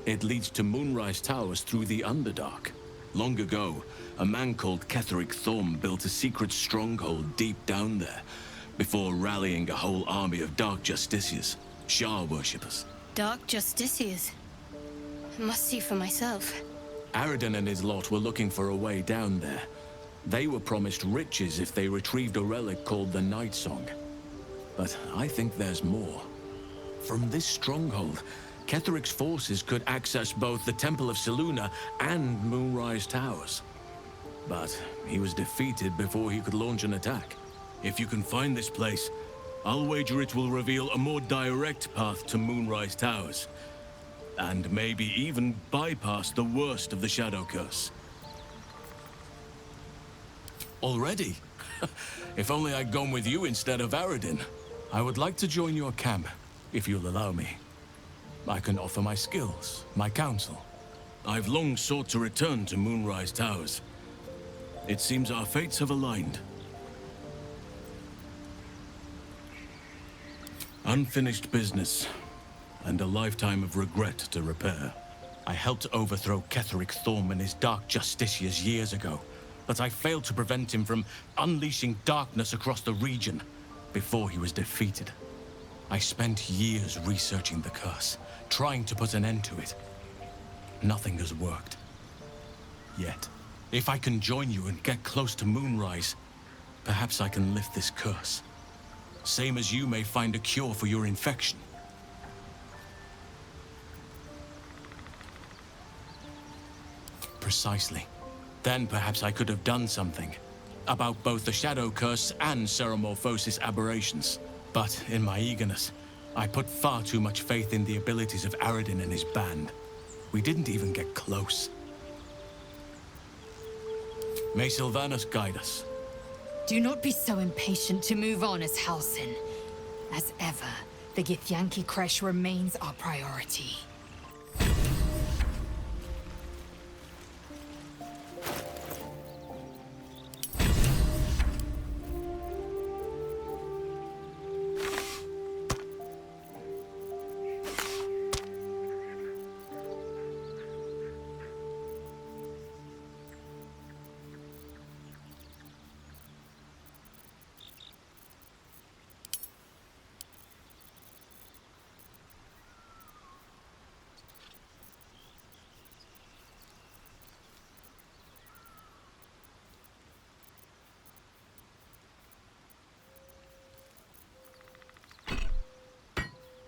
It leads to Moonrise Towers through the Underdark. Long ago, a man called Ketheric Thorm built a secret stronghold deep down there, before rallying a whole army of Dark Justiciars, Shah worshippers. Dark Justiciars? I must see for myself. Aradin and his lot were looking for a way down there. They were promised riches if they retrieved a relic called the Night Song. But I think there's more. From this stronghold, Ketheric's forces could access both the Temple of Selûne and Moonrise Towers. But he was defeated before he could launch an attack. If you can find this place, I'll wager it will reveal a more direct path to Moonrise Towers. and maybe even bypass the worst of the Shadow Curse. Already? If only I'd gone with you instead of Aradin. I would like to join your camp, if you'll allow me. I can offer my skills, my counsel. I've long sought to return to Moonrise Towers. It seems our fates have aligned. Unfinished business, and a lifetime of regret to repair. I helped overthrow Ketheric Thorm and his Dark Justiciars years ago, but I failed to prevent him from unleashing darkness across the region before he was defeated. I spent years researching the curse, trying to put an end to it. Nothing has worked. Yet, if I can join you and get close to Moonrise, perhaps I can lift this curse. Same as you may find a cure for your infection. Precisely. Then perhaps I could have done something about both the Shadow Curse and Ceremorphosis aberrations. But in my eagerness, I put far too much faith in the abilities of Aradin and his band. We didn't even get close. May Sylvanas guide us. Do not be so impatient to move on as Halsin. As ever, the Githyanki Kresh remains our priority.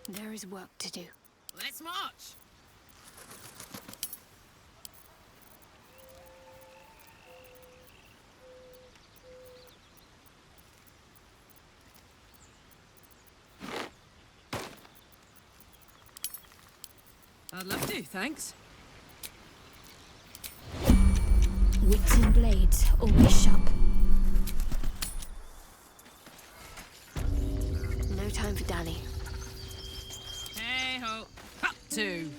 There is work to do. Let's march! I'd love to, thanks. Wits and blades, always sharp. No time for dally. Hey-ho, up to.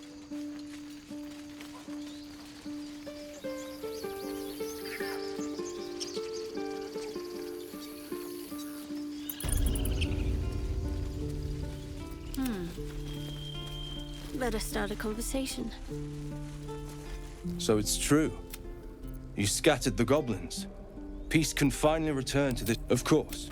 Better start a conversation. So it's true. You scattered the goblins. Peace can finally return to this. Of course.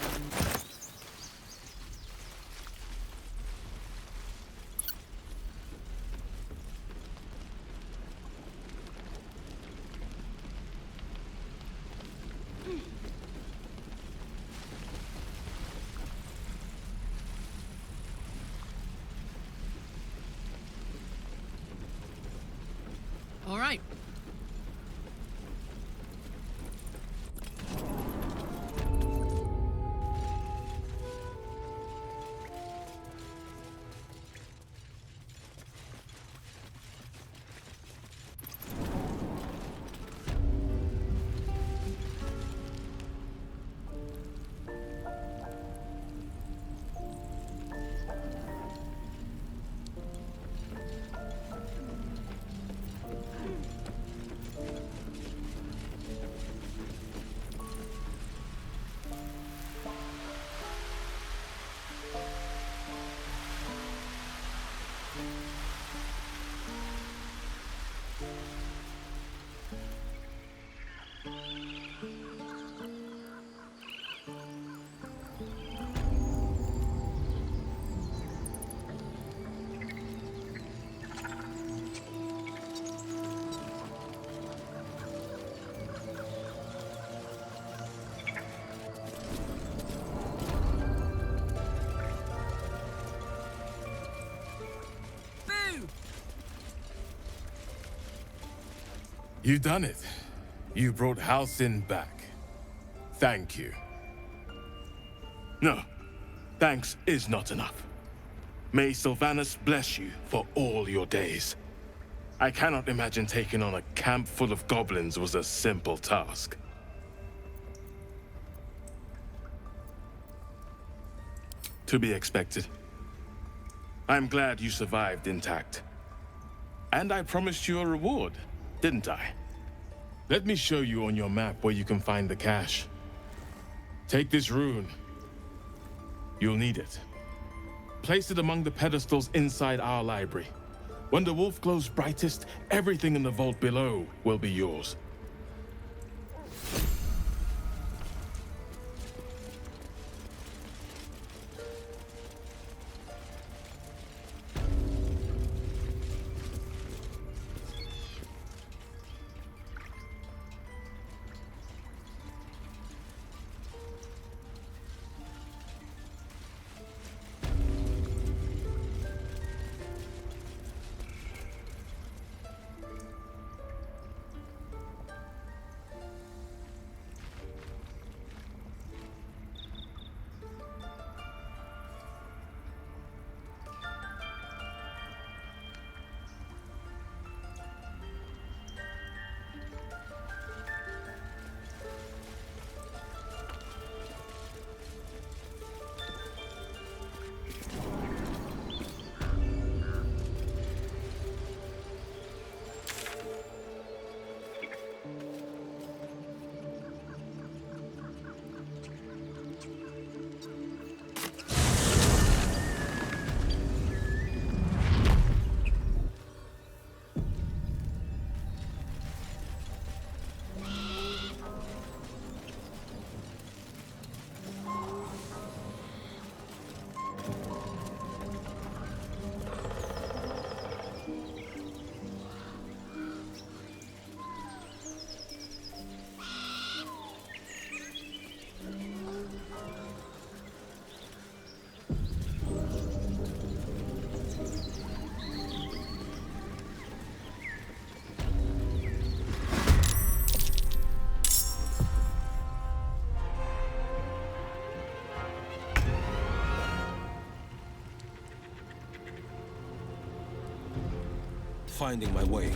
All right. You done it. You brought Halsin back. Thank you. No, thanks is not enough. May Sylvanas bless you for all your days. I cannot imagine taking on a camp full of goblins was a simple task. To be expected. I'm glad you survived intact. And I promised you a reward, didn't I? Let me show you on your map where you can find the cache. Take this rune. You'll need it. Place it among the pedestals inside our library. When the wolf glows brightest, everything in the vault below will be yours. Finding my way.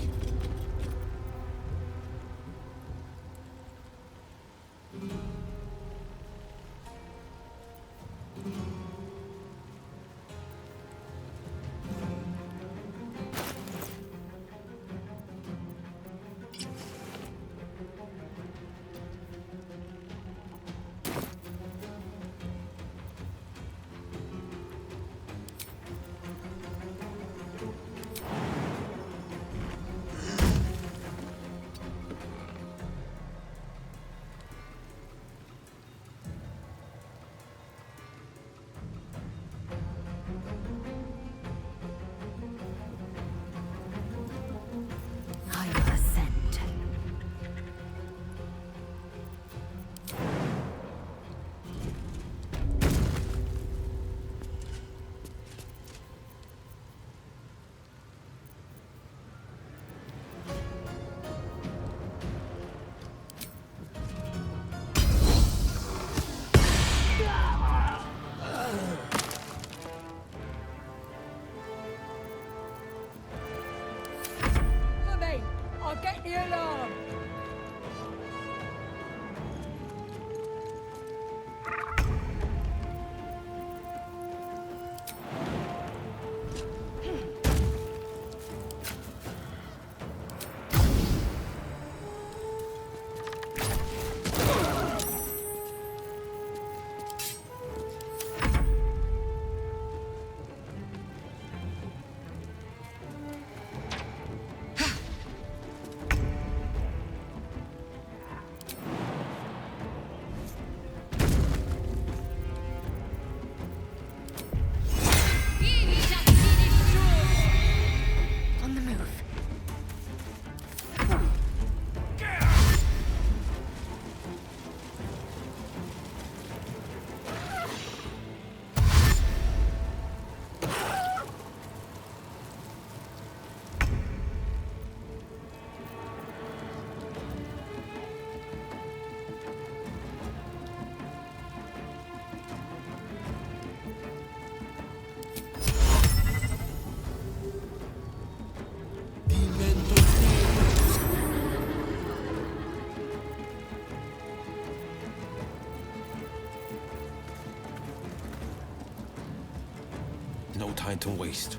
time to waste.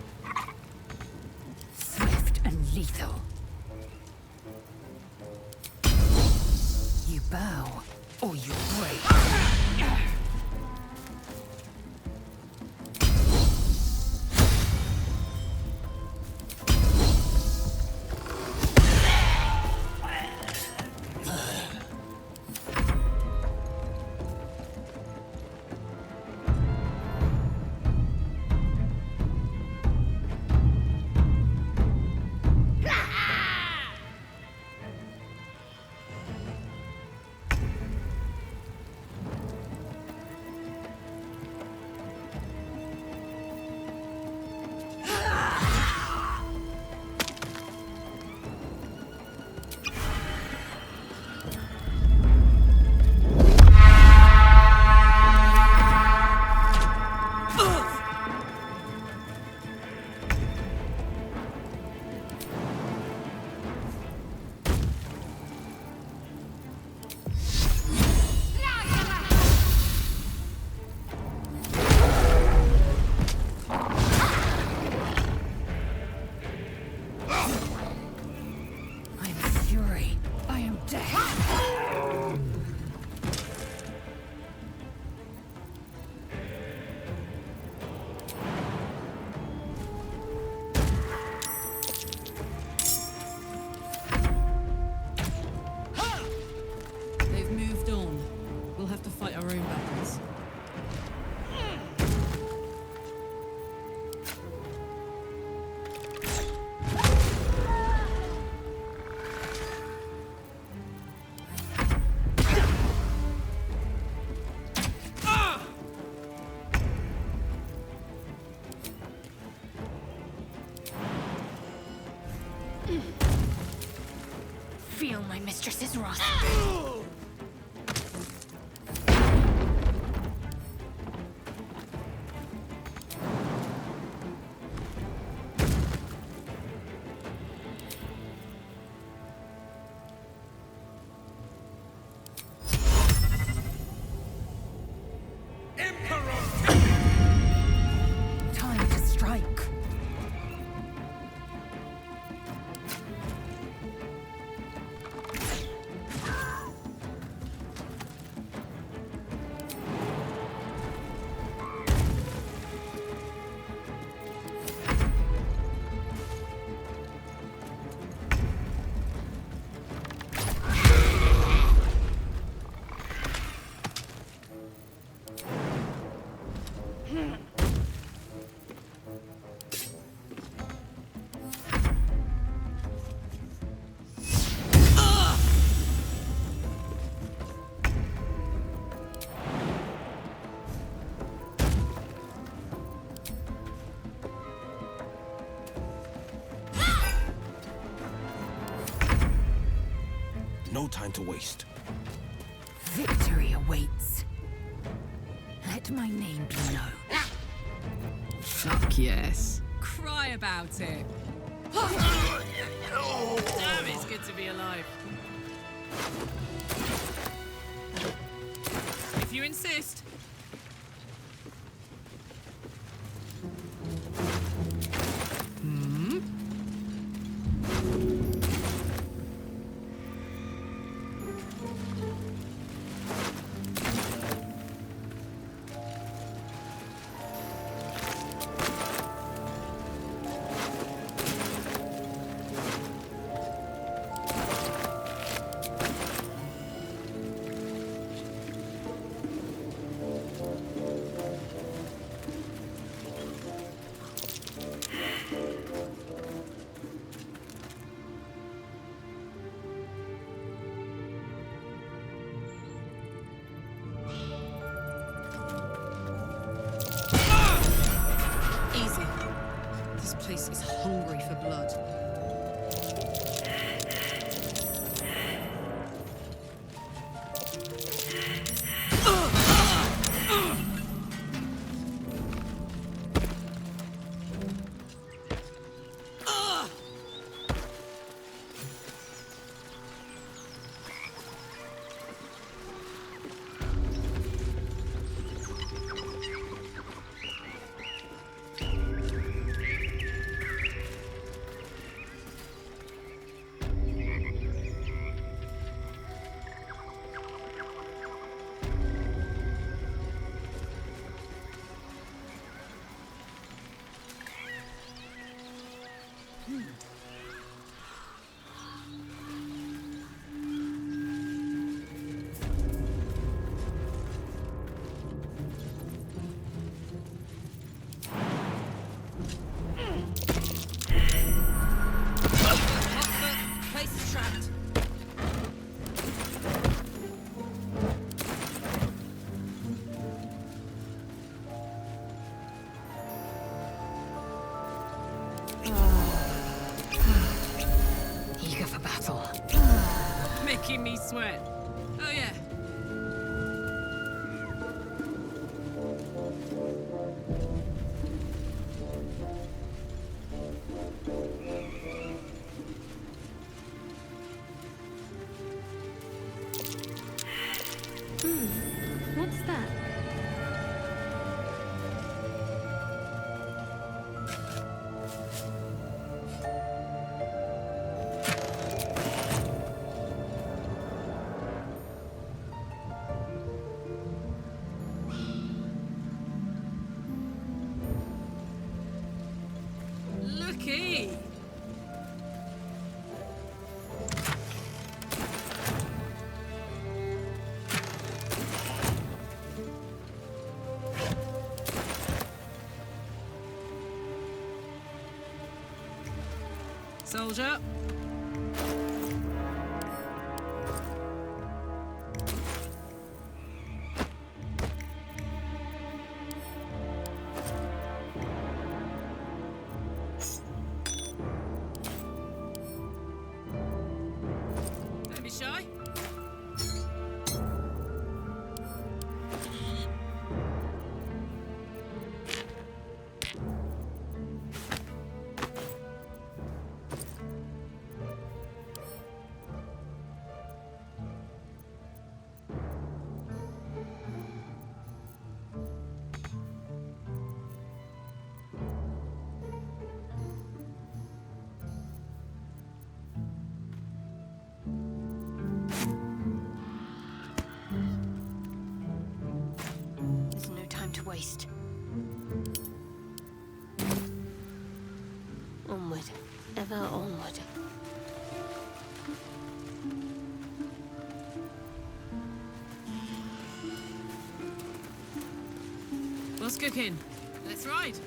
Swift and lethal. You bow, or you break. Feel my mistress's wrath. Time to strike. No time to waste. Victory awaits. Let my name be known. Fuck yes. Cry about it. Damn, it's good to be alive. If you insist. This place is hungry for blood. Eager for battle. Making me sweat. Oh yeah. What's that? Looky. Soldier. Don't be shy. There's no time to waste. Onward, ever onward. What's cooking? Let's ride.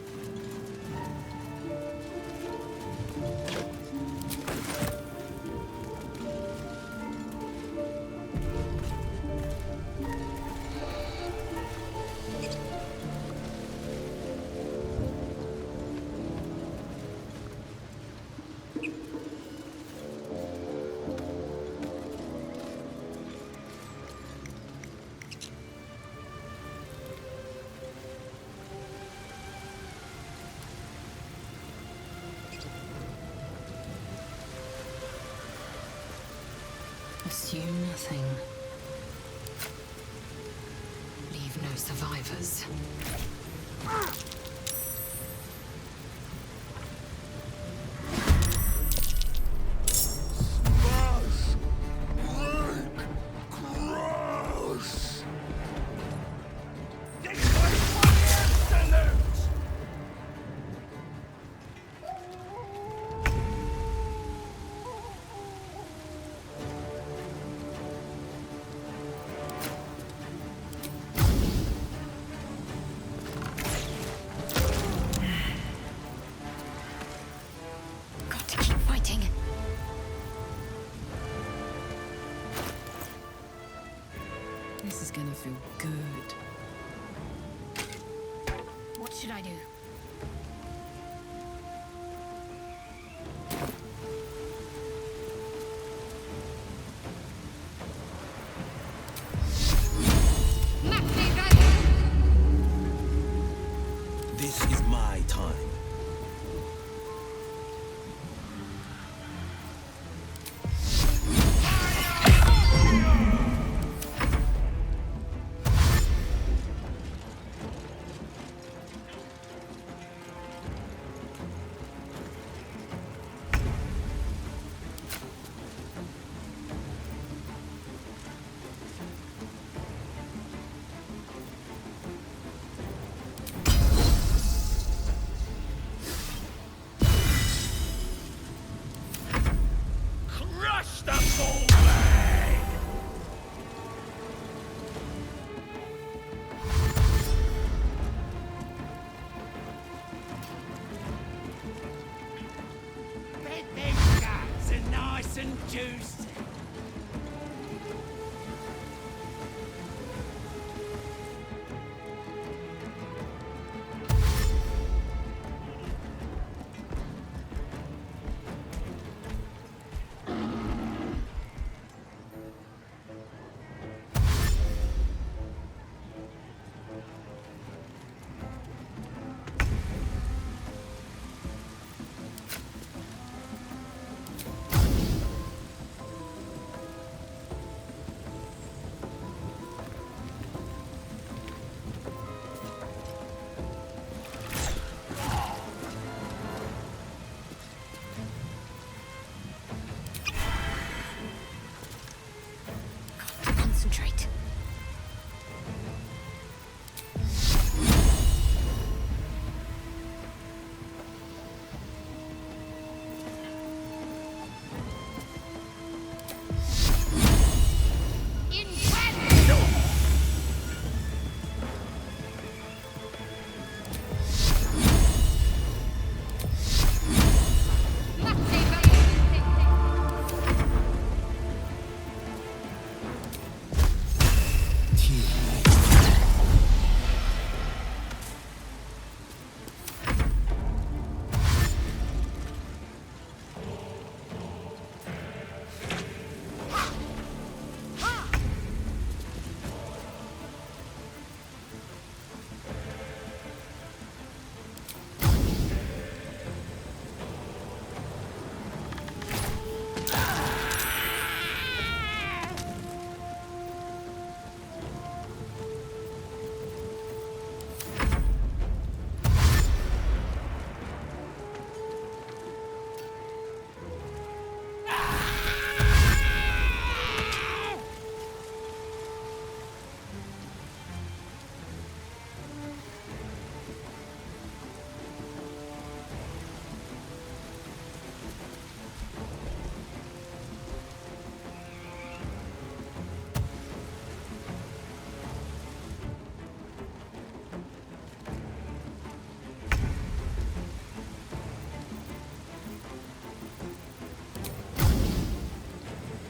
Assume nothing. Leave no survivors. Got to keep fighting. This is gonna feel good. What should I do? This is my time. Get them guts are nice and juicy. Concentrate.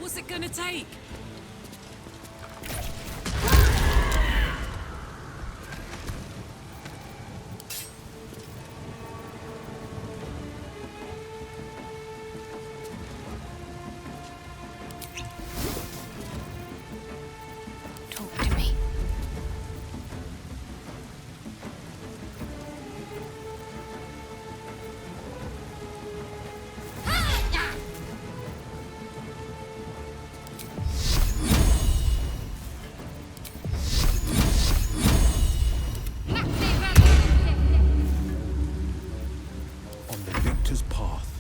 What's it gonna take? Talk to me. On the victor's path.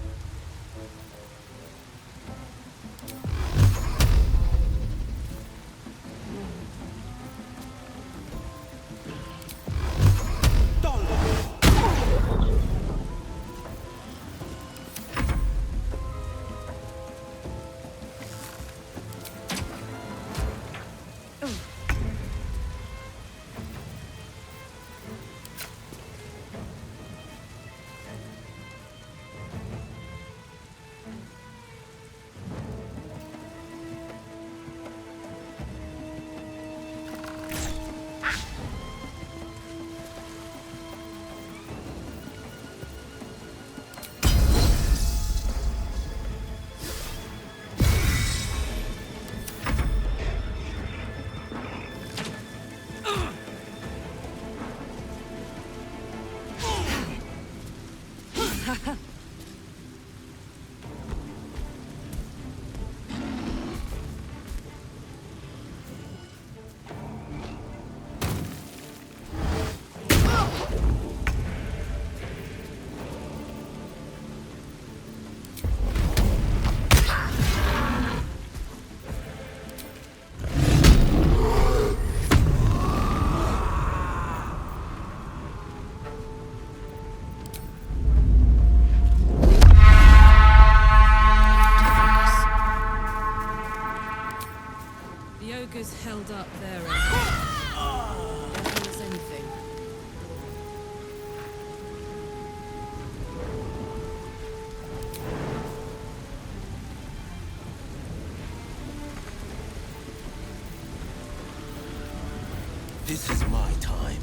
This is my time.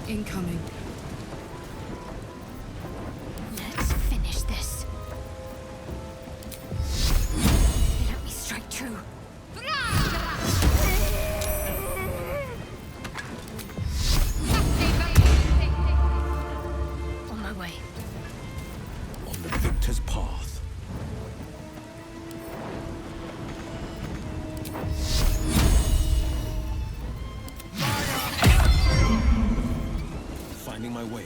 Incoming. Let's finish this. Let me strike true. On my way. On the victor's path. Finding my way.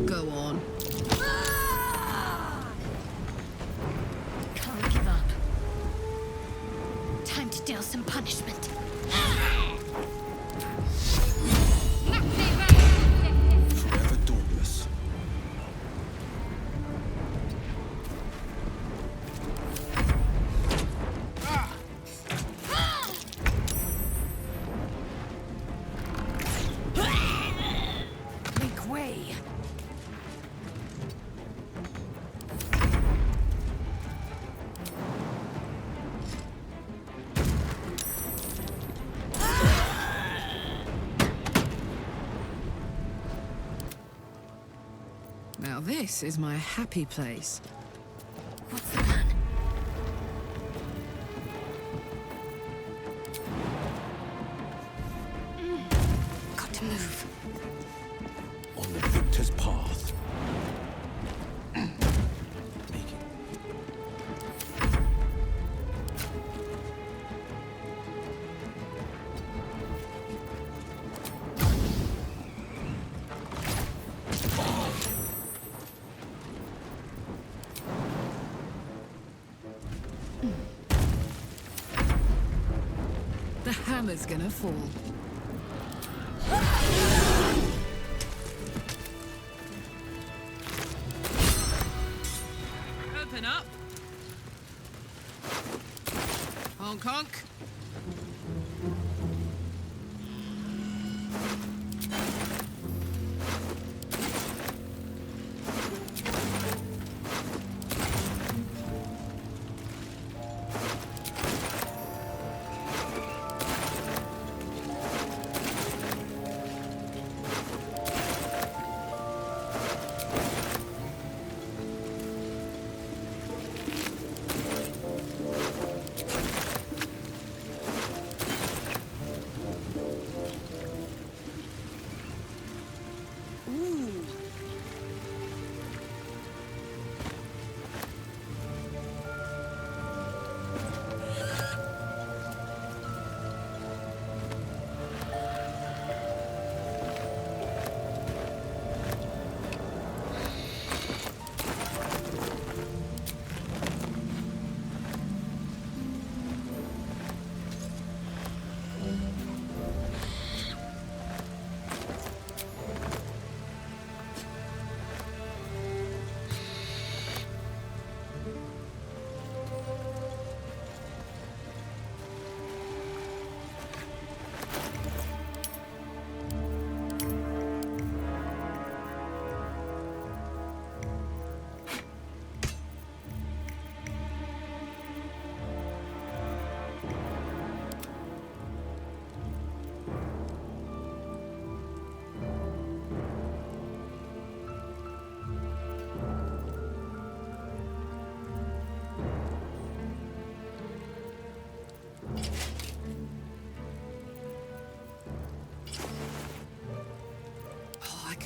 Go on. Can't give up. Time to deal some punishment. Forever dauntless. Make way. Now this is my happy place. What's the plan? Got to move. On the victor's path. The hammer's gonna fall. Open up. Honk honk.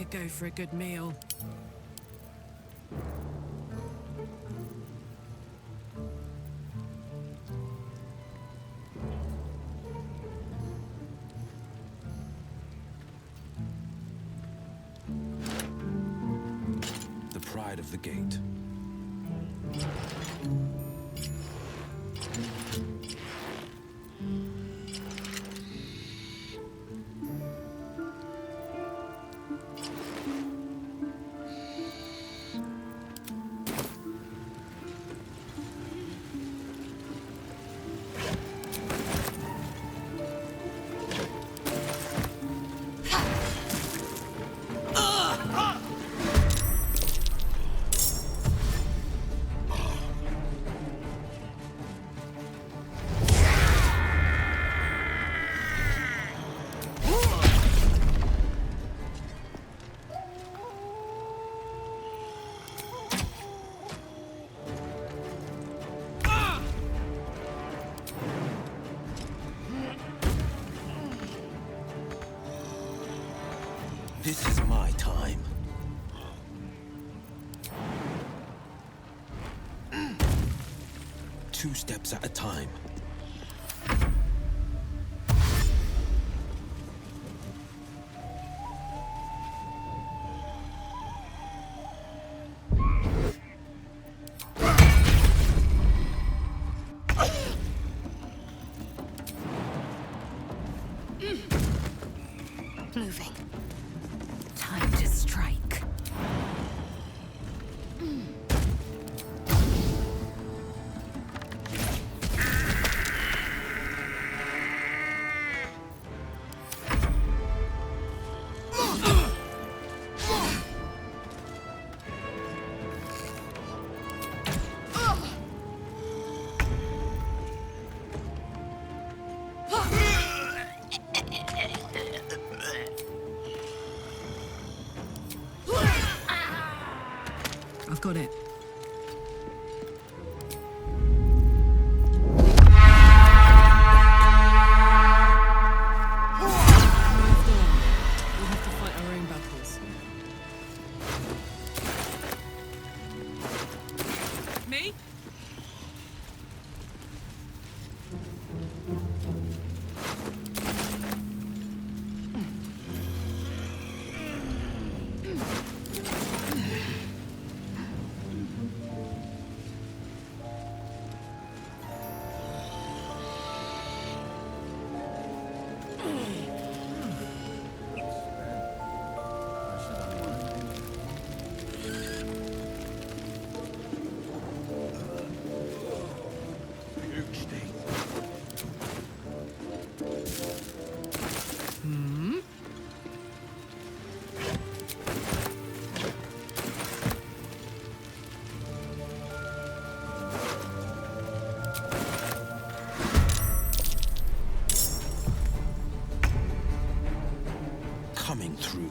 could go for a good meal. The pride of the gate. This is my time. Two steps at a time. Moving. Time to strike. I've got it. We'll have to fight our own battles. Me? Coming through.